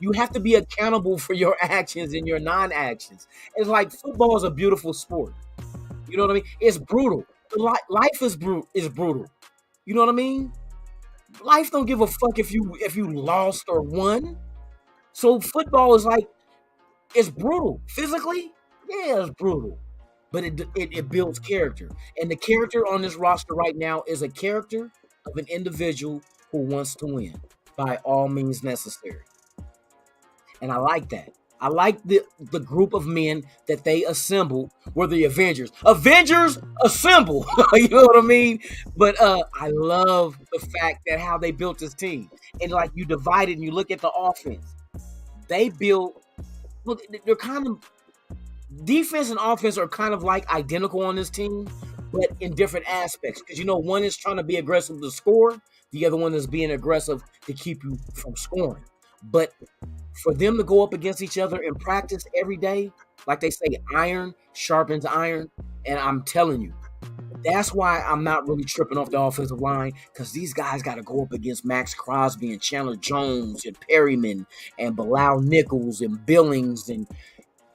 You have to be accountable for your actions and your non-actions. It's like football is a beautiful sport. You know what I mean? It's brutal. Life is brutal. You know what I mean? Life don't give a fuck if you lost or won. So football is like, it's brutal. Physically, yeah, it's brutal. But it builds character. And the character on this roster right now is a character of an individual who wants to win by all means necessary. And I like that. I like the group of men that they assembled were the Avengers. Avengers assemble. You know what I mean? But I love the fact that how they built this team. And like, you divide it and you look at the offense. They built, look, they're kind of, defense and offense are kind of like identical on this team, but in different aspects. Because, you know, one is trying to be aggressive to score. The other one is being aggressive to keep you from scoring. But for them to go up against each other in practice every day, like they say, iron sharpens iron. And I'm telling you, that's why I'm not really tripping off the offensive line, because these guys got to go up against Max Crosby and Chandler Jones and Perryman and Bilal Nichols and Billings and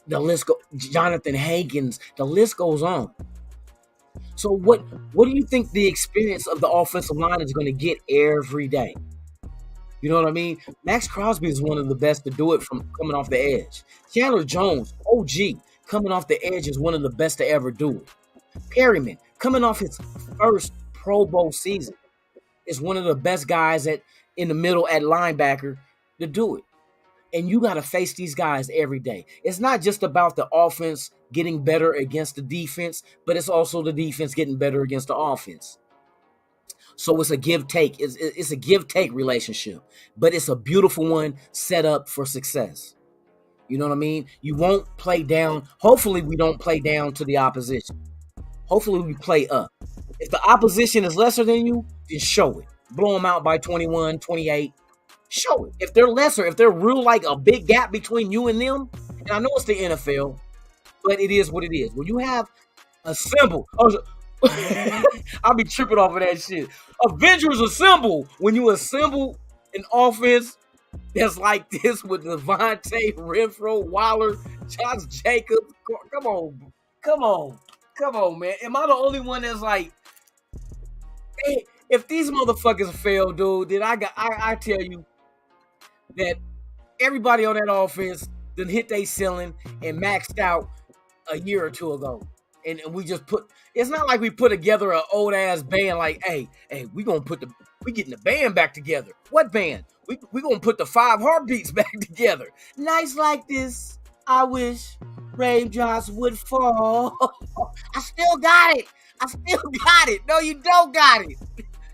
the list Jonathan Hankins. The list goes on. So what do you think the experience of the offensive line is going to get every day? You know what I mean? Max Crosby is one of the best to do it from coming off the edge. Chandler Jones, OG, coming off the edge is one of the best to ever do it. Perryman, coming off his first Pro Bowl season, is one of the best guys in the middle at linebacker to do it. And you got to face these guys every day. It's not just about the offense getting better against the defense, but it's also the defense getting better against the offense. So it's a give-take. It's a give-take relationship, but it's a beautiful one set up for success. You know what I mean? You won't play down. Hopefully, we don't play down to the opposition. Hopefully, we play up. If the opposition is lesser than you, then show it. Blow them out by 21, 28. Show it. If they're lesser, if they're real like a big gap between you and them, and I know it's the NFL, but it is what it is. When you have a symbol, I'll be tripping off of that shit. Avengers assemble. When you assemble an offense that's like this with Devontae, Renfro, Waller, Josh Jacobs. Come on, man. Am I the only one that's like, hey, if these motherfuckers fail, dude, then I tell you that everybody on that offense then hit their ceiling and maxed out a year or two ago. And we just it's not like we put together an old ass band like, hey, we getting the band back together. What band? We gonna put the 5 Heartbeats back together. Nights like this, I wish raindrops would fall. I still got it. No, you don't got it.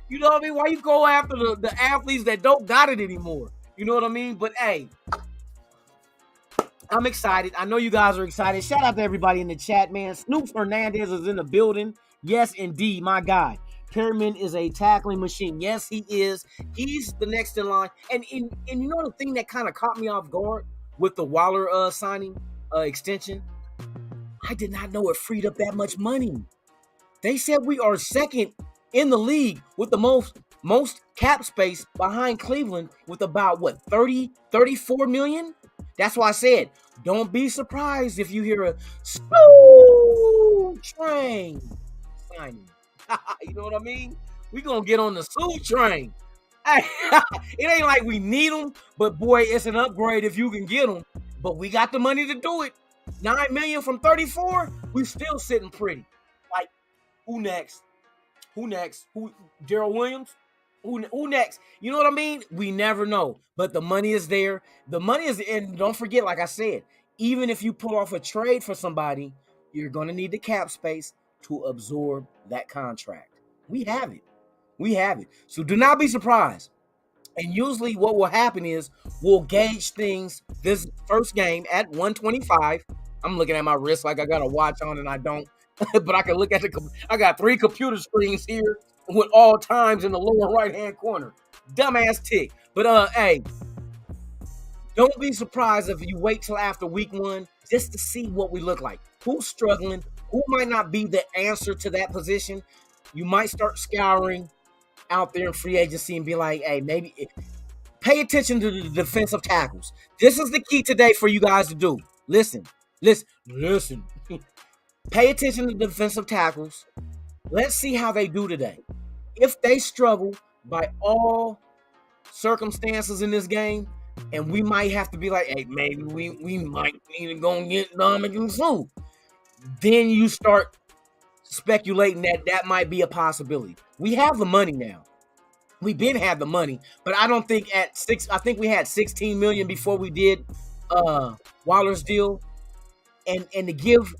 You know what I mean? Why you go after the athletes that don't got it anymore? You know what I mean? But hey, I'm excited. I know you guys are excited. Shout out to everybody in the chat, man. Snoop Hernandez is in the building. Yes, indeed, my guy. Perryman is a tackling machine. Yes, he is. He's the next in line. And you know the thing that kind of caught me off guard with the Waller signing extension? I did not know it freed up that much money. They said we are second in the league with the most cap space behind Cleveland with about 34 million. That's why I said don't be surprised if you hear a Soo train signing. You know what I mean? We gonna get on the Soo train. It ain't like we need them, but boy, it's an upgrade if you can get them. But we got the money to do it. 9 million from 34, we still sitting pretty. Like, who next? Who next? Who? Daryl Williams? Who next? You know what I mean? We never know. But the money is there. The money is, and don't forget, like I said, even if you pull off a trade for somebody, you're going to need the cap space to absorb that contract. We have it. We have it. So do not be surprised. And usually what will happen is we'll gauge things this first game at 125. I'm looking at my wrist like I got a watch on and I don't. But I can look at I got 3 computer screens here with all times in the lower right-hand corner. Dumbass tick. But, hey, don't be surprised if you wait till after week 1 just to see what we look like. Who's struggling? Who might not be the answer to that position? You might start scouring out there in free agency and be like, hey, maybe pay attention to the defensive tackles. This is the key today for you guys to do. Listen. Pay attention to the defensive tackles. Let's see how they do today. If they struggle by all circumstances in this game, and we might have to be like, hey, maybe we might need to go and get Ndamukong Suh. Then you start speculating that might be a possibility. We have the money now. We've been had the money, but I don't think I think we had 16 million before we did Waller's deal. And to give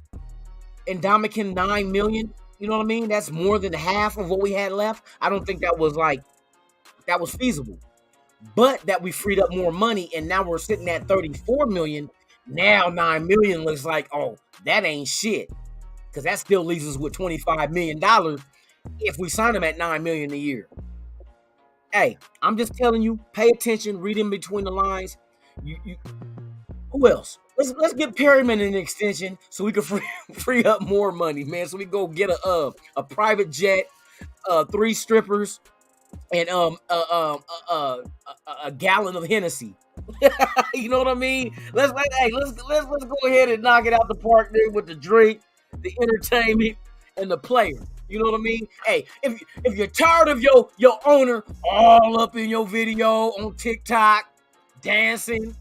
Ndamukong 9 million, you know what I mean? That's more than half of what we had left. I don't think that was feasible. But that we freed up more money, and now we're sitting at 34 million. Now 9 million looks like, oh, that ain't shit. Because that still leaves us with $25 million if we sign them at 9 million a year. Hey, I'm just telling you, pay attention, read in between the lines. Who else? Let's get Perryman an extension so we can free up more money, man. So we go get a private jet, 3 strippers, and a gallon of Hennessy. You know what I mean? Let's go ahead and knock it out the park there with the drink, the entertainment, and the player. You know what I mean? Hey, if you're tired of your owner all up in your video on TikTok dancing,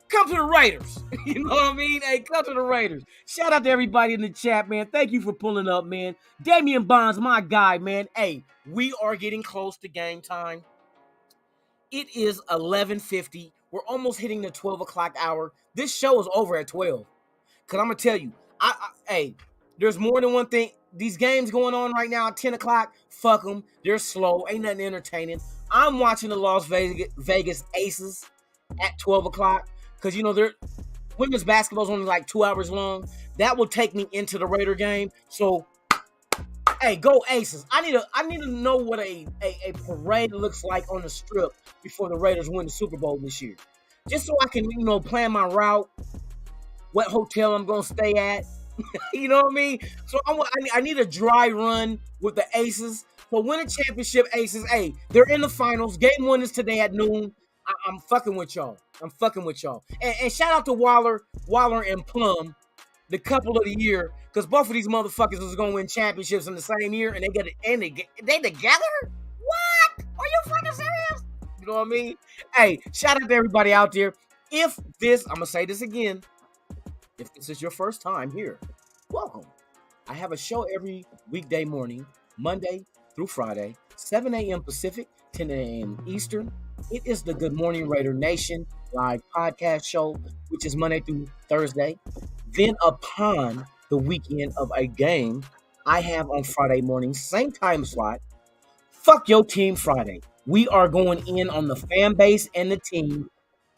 come to the Raiders. You know what I mean? Hey, come to the Raiders. Shout out to everybody in the chat, man. Thank you for pulling up, man. Damian Bonds, my guy, man. Hey, we are getting close to game time. It is 11:50. We're almost hitting the 12 o'clock hour. This show is over at 12. Because I'm going to tell you, hey, there's more than one thing. These games going on right now at 10 o'clock, fuck them. They're slow. Ain't nothing entertaining. I'm watching the Las Vegas Aces at 12 o'clock. Because, you know, women's basketball is only like 2 hours long. That will take me into the Raider game. So, hey, go Aces. I need to know what a parade looks like on the strip before the Raiders win the Super Bowl this year. Just so I can, you know, plan my route, what hotel I'm going to stay at. You know what I mean? So I need a dry run with the Aces. So win a championship, Aces. Hey, they're in the finals. Game 1 is today at noon. I'm fucking with y'all. And shout out to Waller and Plum, the couple of the year, because both of these motherfuckers is going to win championships in the same year, and they together? What? Are you fucking serious? You know what I mean? Hey, shout out to everybody out there. I'm going to say this again. If this is your first time here, welcome. I have a show every weekday morning, Monday through Friday, 7 a.m. Pacific, 10 a.m. Eastern. It is the Good Morning Raider Nation live podcast show, which is Monday through Thursday. Then upon the weekend of a game, I have on Friday morning, same time slot, Fuck Your Team Friday. We are going in on the fan base and the team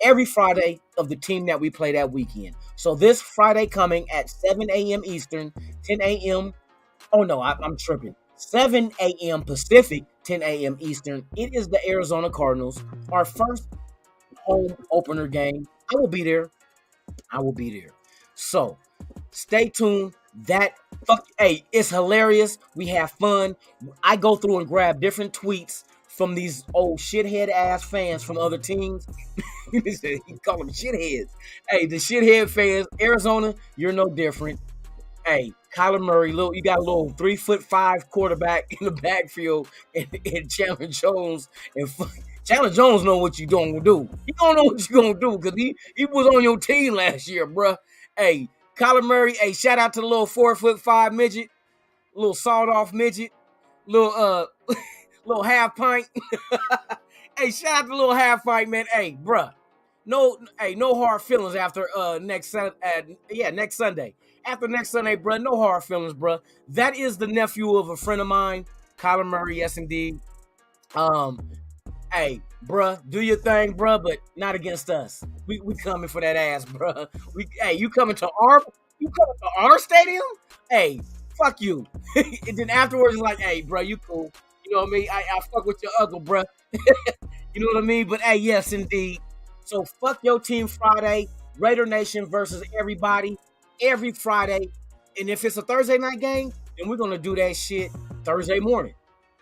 every Friday of the team that we play that weekend. So this Friday coming at 7 a.m. Eastern, 10 a.m. Oh no, I'm tripping. 7 a.m. Pacific, 10 a.m. Eastern. It is the Arizona Cardinals, our first home opener game. I will be there. So stay tuned. Hey, it's hilarious. We have fun. I go through and grab different tweets from these old shithead ass fans from other teams. He call them shitheads. Hey, the shithead fans, Arizona, you're no different. Hey, Kyler Murray, you got a little 3'5" quarterback in the backfield, and Chandler Jones, and Chandler Jones know what you gonna do. He don't know what you gonna do because he was on your team last year, bruh. Hey, Kyler Murray, hey, shout out to the little 4'5" midget, little sawed off midget, little half pint. Hey, shout out to the little half pint, man. Hey, bruh. No hard feelings after next Sunday. After next Sunday, bruh, no hard feelings, bruh. That is the nephew of a friend of mine, Kyler Murray, yes indeed. Hey, bruh, do your thing, bruh, but not against us. We coming for that ass, bruh. You coming to our stadium? Hey, fuck you. And then afterwards, it's like, hey, bruh, you cool. You know what I mean? I fuck with your uncle, bruh. You know what I mean? But hey, yes indeed. So fuck your team Friday, Raider Nation versus everybody every Friday. And if it's a Thursday night game, then we're going to do that shit Thursday morning.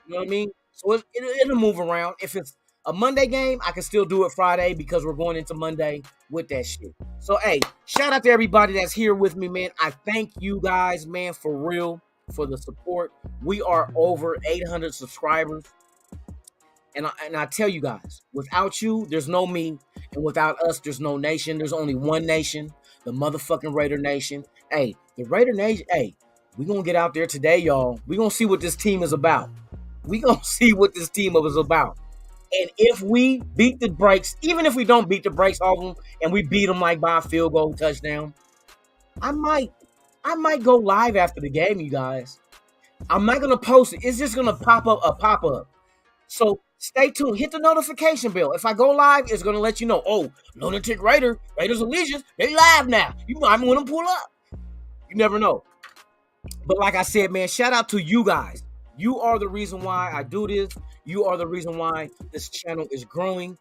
You know what I mean? So it'll move around. If it's a Monday game, I can still do it Friday because we're going into Monday with that shit. So, hey, shout out to everybody that's here with me, man. I thank you guys, man, for real, for the support. We are over 800 subscribers. And I tell you guys, without you, there's no me. And without us, there's no nation. There's only one nation, the motherfucking Raider Nation. Hey, the Raider Nation, hey, we're going to get out there today, y'all. We're going to see what this team is about. We're going to see what this team is about. And if we beat the brakes, even if we don't beat the brakes off them and we beat them like by a field goal touchdown, I might go live after the game, you guys. I'm not going to post it. It's just going to pop up. So stay tuned. Hit the notification bell. If I go live, it's going to let you know, oh, Lunatic Raiders Allegiance, they live now. You might want to pull up. You never know. But like I said, man, shout out to you guys. You are the reason why I do this. You are the reason why this channel is growing.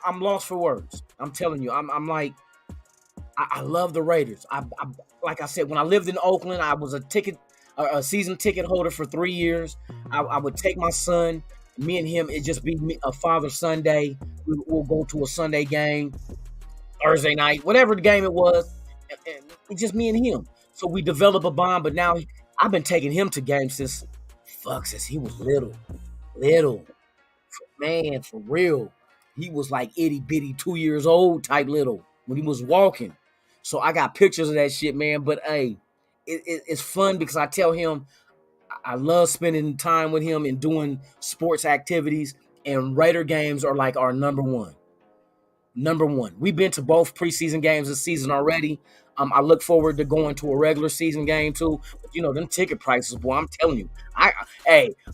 I'm lost for words. I'm telling you. I'm like, I love the Raiders. Like I said, when I lived in Oakland, I was a season ticket holder for 3 years. I would take my son, me and him, it'd just be a father-son day. We'll go to a Sunday game, Thursday night, whatever the game it was, and just me and him. So we develop a bond, but now I've been taking him to games since he was little. Man, for real. He was like itty-bitty 2 years old type little when he was walking. So I got pictures of that shit, man, but hey, it's fun because I tell him I love spending time with him and doing sports activities, and Raider games are like our number one. We've been to both preseason games this season already. I look forward to going to a regular season game too. But, them ticket prices, boy, I'm telling you,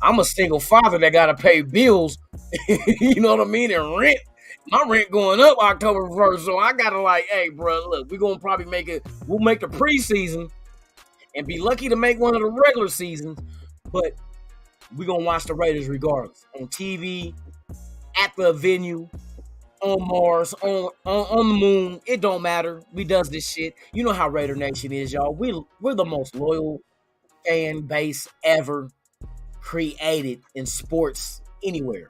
I'm a single father that got to pay bills, you know what I mean, and rent. My rent going up October 1st, so I got to hey, bro, look, we're going to probably we'll make the preseason and be lucky to make one of the regular seasons, but we're going to watch the Raiders regardless. On TV, at the venue, on Mars, on the moon, it don't matter. We does this shit. You know how Raider Nation is, y'all. We're the most loyal fan base ever created in sports anywhere.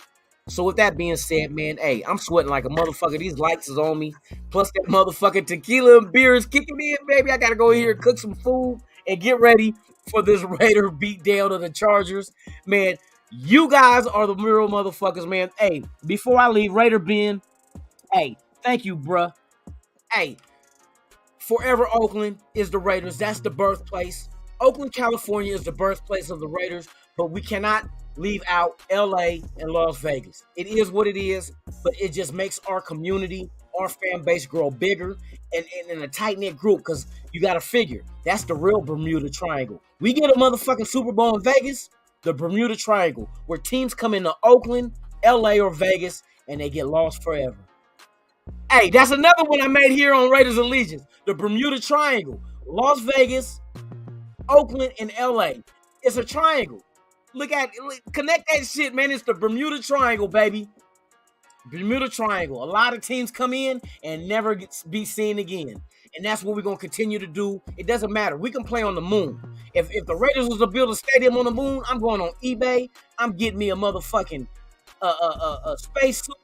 So with that being said, man, hey, I'm sweating like a motherfucker. These lights is on me. Plus that motherfucking tequila and beer is kicking in, baby. I got to go in here and cook some food and get ready for this Raider beat down of the Chargers. Man, you guys are the real motherfuckers, man. Hey, before I leave, Raider Ben, hey, thank you, bruh. Hey, forever Oakland is the Raiders. That's the birthplace. Oakland, California is the birthplace of the Raiders, but we cannot leave out LA and Las Vegas. It is what it is, but it just makes our community, our fan base grow bigger and in a tight-knit group, because you got to figure, that's the real Bermuda Triangle. We get a motherfucking Super Bowl in Vegas, the Bermuda Triangle, where teams come into Oakland, LA, or Vegas, and they get lost forever. Hey, that's another one I made here on Raiders Allegiance. The Bermuda Triangle. Las Vegas, Oakland, and LA. It's a triangle. Connect that shit, man. It's the Bermuda Triangle, baby. Bermuda Triangle. A lot of teams come in and never be seen again. And that's what we're going to continue to do. It doesn't matter. We can play on the moon. If the Raiders was to build a stadium on the moon, I'm going on eBay. I'm getting me a motherfucking a spacesuit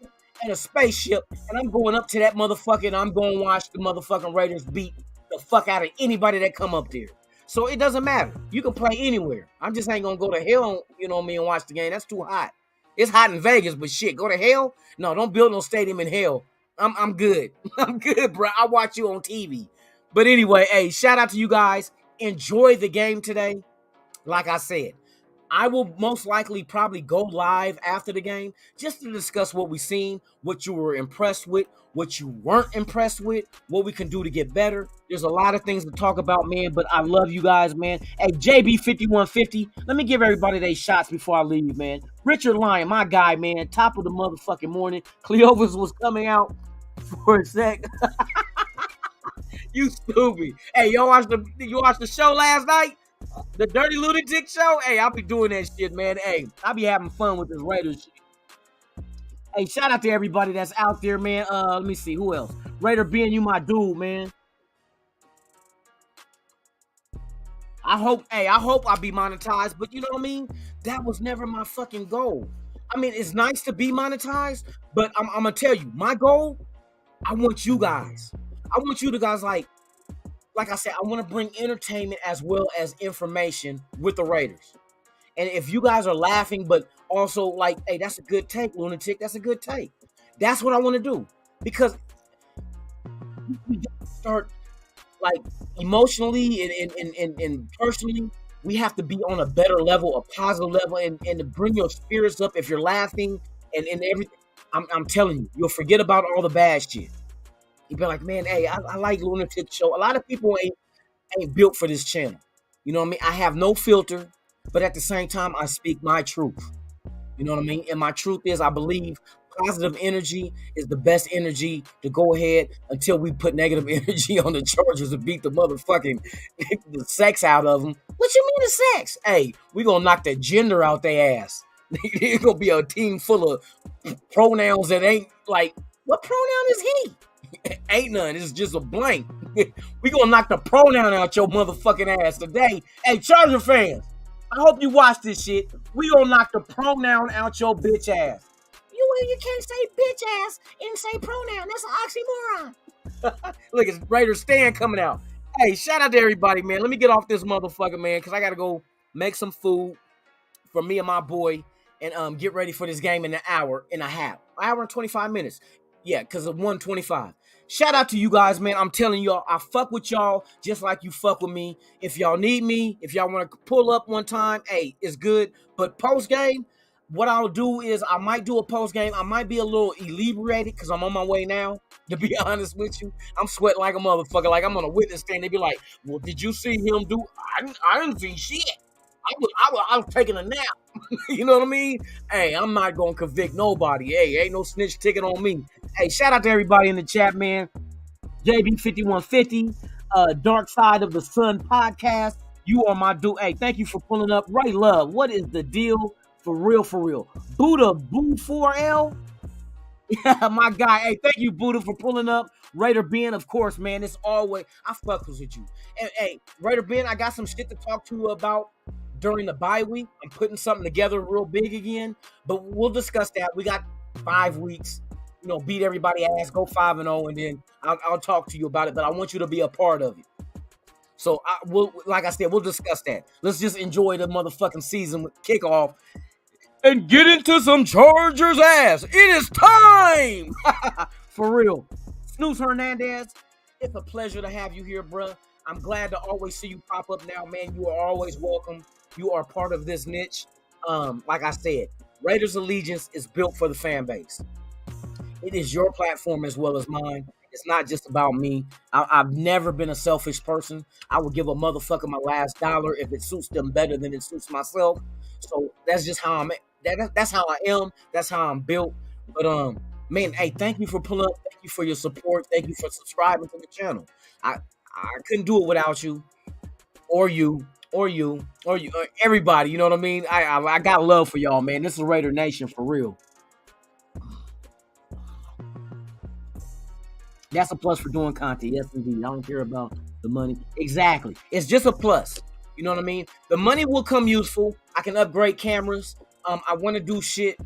and a spaceship, and I'm going up to that motherfucker, and I'm going to watch the motherfucking Raiders beat the fuck out of anybody that come up there. So it doesn't matter. You can play anywhere. I'm just ain't going to go to hell, you know what I mean, and watch the game. That's too hot. It's hot in Vegas, but shit, go to hell? No, don't build no stadium in hell. I'm good. I'm good, bro. I watch you on TV. But anyway, hey, shout out to you guys. Enjoy the game today. Like I said, I will most likely probably go live after the game just to discuss what we've seen, what you were impressed with, what you weren't impressed with, what we can do to get better. There's a lot of things to talk about, man, but I love you guys, man. Hey, JB5150, let me give everybody their shots before I leave, man. Richard Lyon, my guy, man, top of the motherfucking morning. Cleovis was coming out for a sec. You stupid. Hey, you watched the show last night? The Dirty Lunatic Show? Hey, I'll be doing that shit, man. Hey, I'll be having fun with this Raiders shit. Hey, shout out to everybody that's out there, man. Let me see. Who else? Raider Ben, you my dude, man. I hope I be monetized, but you know what I mean? That was never my fucking goal. I mean, it's nice to be monetized, but I'm going to tell you, my goal, I want you guys. I want you guys like I said, I want to bring entertainment as well as information with the Raiders. And if you guys are laughing, but also like, hey, that's a good take, Lunatic. That's a good take. That's what I want to do. Because we start like emotionally and personally, we have to be on a better level, a positive level, and to bring your spirits up if you're laughing and everything. I'm telling you, you'll forget about all the bad shit. You'd be like, man, hey, I like Lunatic Show. A lot of people ain't built for this channel. You know what I mean? I have no filter, but at the same time, I speak my truth. You know what I mean? And my truth is, I believe positive energy is the best energy to go ahead until we put negative energy on the Chargers and beat the motherfucking the sex out of them. What you mean the sex? Hey, we gonna knock the gender out their ass. It's gonna be a team full of pronouns that ain't like, what pronoun is he? Ain't none. It's just a blank. We gonna knock the pronoun out your motherfucking ass today. Hey, Charger fans, I hope you watch this shit. We gonna knock the pronoun out your bitch ass. You can't say bitch ass and say pronoun. That's an oxymoron. Look, it's Raiders stand coming out. Hey, shout out to everybody, man. Let me get off this motherfucker, man, because I gotta go make some food for me and my boy and get ready for this game in an hour and a half. Hour and 25 minutes. Yeah, because of 125. Shout out to you guys, man. I'm telling y'all, I fuck with y'all just like you fuck with me. If y'all need me, if y'all want to pull up one time, hey, it's good. But post-game, what I'll do is I might do a post-game. I might be a little inebriated because I'm on my way now, to be honest with you. I'm sweating like a motherfucker. Like I'm on a witness stand. They be like, well, did you see him do? I didn't see shit. I was taking a nap. You know what I mean? Hey, I'm not going to convict nobody. Hey, ain't no snitch ticket on me. Hey, shout out to everybody in the chat, man. JB5150, Dark Side of the Sun podcast. You are my dude. Hey, thank you for pulling up. Ray Love, what is the deal? For real, for real. Buddha Boo 4L. Yeah, my guy. Hey, thank you, Buddha, for pulling up. Raider Ben, of course, man. It's always, I fuck with you. And hey, Raider Ben, I got some shit to talk to you about during the bye week. I'm putting something together real big again, but we'll discuss that. We got 5 weeks, you know, beat everybody ass, go 5-0, and then I'll talk to you about it, but I want you to be a part of it. So, like I said, we'll discuss that. Let's just enjoy the motherfucking season with kickoff and get into some Chargers ass. It is time! For real. Snooze Hernandez, it's a pleasure to have you here, bruh. I'm glad to always see you pop up now, man. You are always welcome. You are part of this niche. Like I said, Raiders Allegiance is built for the fan base. It is your platform as well as mine. It's not just about me. I've never been a selfish person. I would give a motherfucker my last dollar if it suits them better than it suits myself. So that's just how I'm. That's how I am. That's how I'm built. But Man, hey, thank you for pulling up. Thank you for your support. Thank you for subscribing to the channel. I couldn't do it without you, or you, or everybody. You know what I mean? I got love for y'all, man. This is Raider Nation for real. That's a plus for doing content. Yes, indeed. I don't care about the money. Exactly. It's just a plus. You know what I mean? The money will come useful. I can upgrade cameras. I want to do shit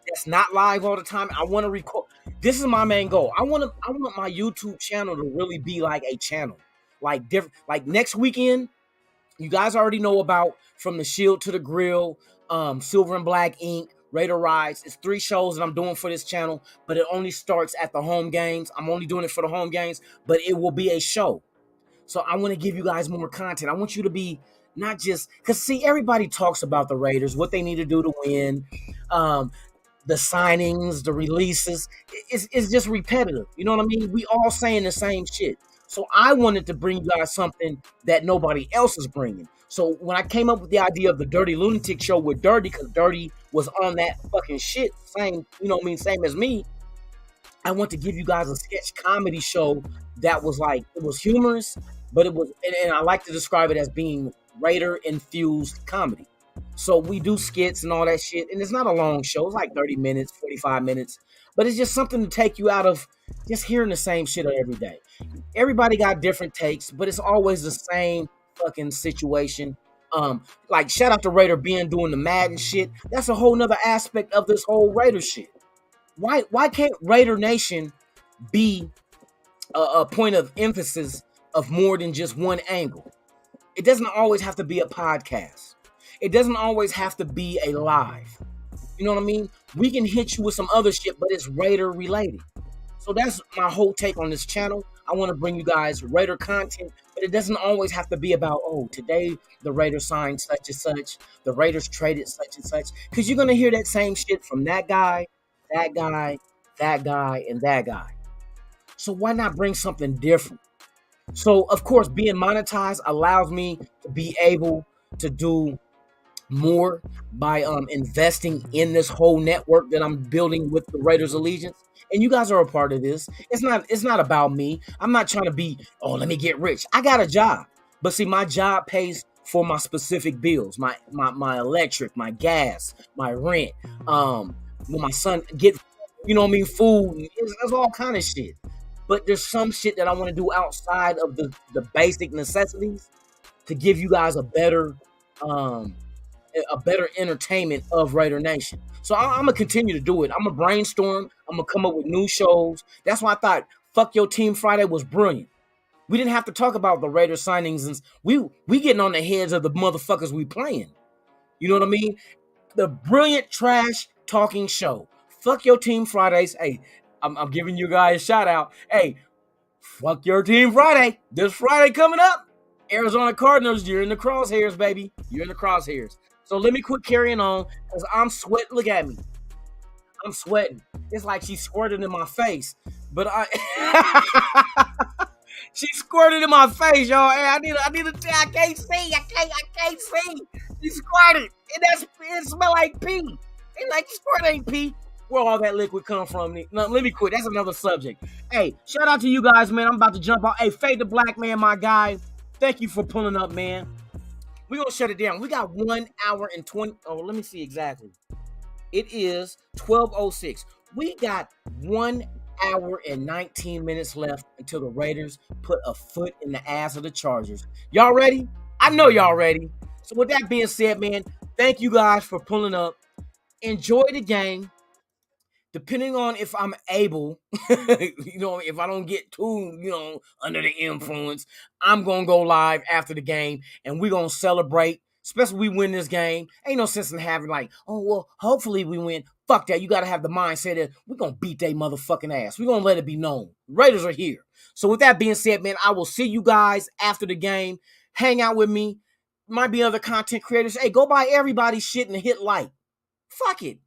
that's not live all the time. I want to record. This is my main goal. I want my YouTube channel to really be like a channel. Like different. Like next weekend, you guys already know about From the Shield to the Grill, Silver and Black Ink, Raider Rides. It's 3 shows that I'm doing for this channel, but it only starts at the home games. I'm only doing it for the home games, but it will be a show. So I want to give you guys more content. I want you to be not just, because see, everybody talks about the Raiders, what they need to do to win, the signings, the releases. It's just repetitive. You know what I mean? We all saying the same shit. So I wanted to bring you guys something that nobody else is bringing. So when I came up with the idea of the Dirty Lunatic Show with Dirty, because Dirty was on that fucking shit, same, you know what I mean, same as me, I want to give you guys a sketch comedy show that was like, it was humorous, but it was, and I like to describe it as being Raider infused comedy. So we do skits and all that shit, and it's not a long show. It's like 30 minutes, 45 minutes, but it's just something to take you out of just hearing the same shit every day. Everybody got different takes, but it's always the same fucking situation. Like shout out to Raider Ben doing the Madden shit. That's a whole nother aspect of this whole Raider shit. Why can't Raider Nation be a point of emphasis of more than just one angle? It doesn't always have to be a podcast. It doesn't always have to be a live. You know what I mean? We can hit you with some other shit, but it's Raider related. So that's my whole take on this channel. I want to bring you guys Raider content, but it doesn't always have to be about, oh, today the Raiders signed such and such, the Raiders traded such and such, because you're going to hear that same shit from that guy, that guy, that guy, and that guy. So why not bring something different? So, of course, being monetized allows me to be able to do more by investing in this whole network that I'm building with the Raiders Allegiance. And you guys are a part of this. It's not about me. I'm not trying to be, oh, let me get rich. I got a job. But see, my job pays for my specific bills, my electric, my gas, my rent. When my son get, you know what I mean, food, there's all kind of shit. But there's some shit that I want to do outside of the basic necessities to give you guys a better entertainment of Raider Nation. So I'm gonna continue to do it. I'm gonna brainstorm. I'm gonna come up with new shows. That's why I thought Fuck Your Team Friday was brilliant. We didn't have to talk about the Raider signings, and we getting on the heads of the motherfuckers we playing. You know what I mean? The brilliant trash talking show. Fuck Your Team Fridays. Hey, I'm giving you guys a shout out. Hey, Fuck Your Team Friday. This Friday coming up. Arizona Cardinals, you're in the crosshairs, baby. You're in the crosshairs. So let me quit carrying on because I'm sweating. Look at me. I'm sweating. It's like she squirted in my face. But she squirted in my face, y'all. Hey, I need to I can't see. I can't see. She squirted. And it smell like pee. It's like squirt ain't pee. Where all that liquid come from? No, let me quit. That's another subject. Hey, shout out to you guys, man. I'm about to jump out. Hey, Fade the Black Man, my guy. Thank you for pulling up, man. We're going to shut it down. We got 1 hour and 20. Oh, let me see exactly. It is 12:06. We got 1 hour and 19 minutes left until the Raiders put a foot in the ass of the Chargers. Y'all ready? I know y'all ready. So with that being said, man, thank you guys for pulling up. Enjoy the game. Depending on if I'm able, if I don't get too, under the influence, I'm going to go live after the game and we're going to celebrate, especially we win this game. Ain't no sense in having like, oh, well, hopefully we win. Fuck that. You got to have the mindset that we're going to beat their motherfucking ass. We're going to let it be known. Raiders are here. So with that being said, man, I will see you guys after the game. Hang out with me. Might be other content creators. Hey, go buy everybody's shit and hit like. Fuck it.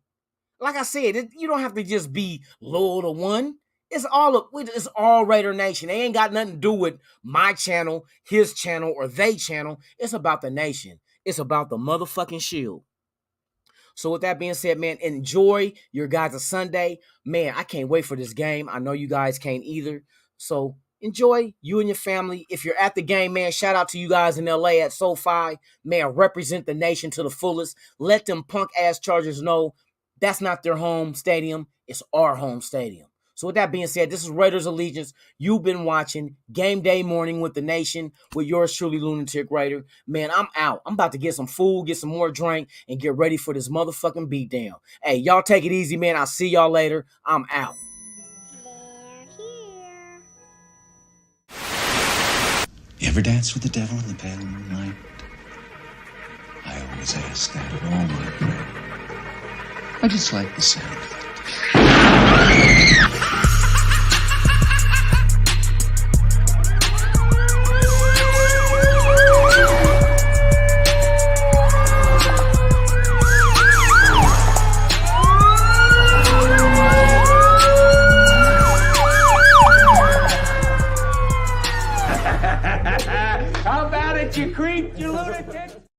Like I said, you don't have to just be loyal to one. It's all Raider Nation. They ain't got nothing to do with my channel, his channel, or they channel. It's about the nation. It's about the motherfucking Shield. So with that being said, man, enjoy your guys' Sunday. Man, I can't wait for this game. I know you guys can't either. So enjoy you and your family. If you're at the game, man, shout out to you guys in LA at SoFi. Man, represent the nation to the fullest. Let them punk ass Chargers know that's not their home stadium. It's our home stadium. So with that being said, this is Raiders Allegiance. You've been watching Game Day Morning with the Nation with yours truly, Lunatic Raider. Man, I'm out. I'm about to get some food, get some more drink, and get ready for this motherfucking beatdown. Hey, y'all take it easy, man. I'll see y'all later. I'm out. You ever dance with the devil in the pale moonlight? I always ask that of all my prey. I just like the sound of it. How about it, you creep, you lunatic?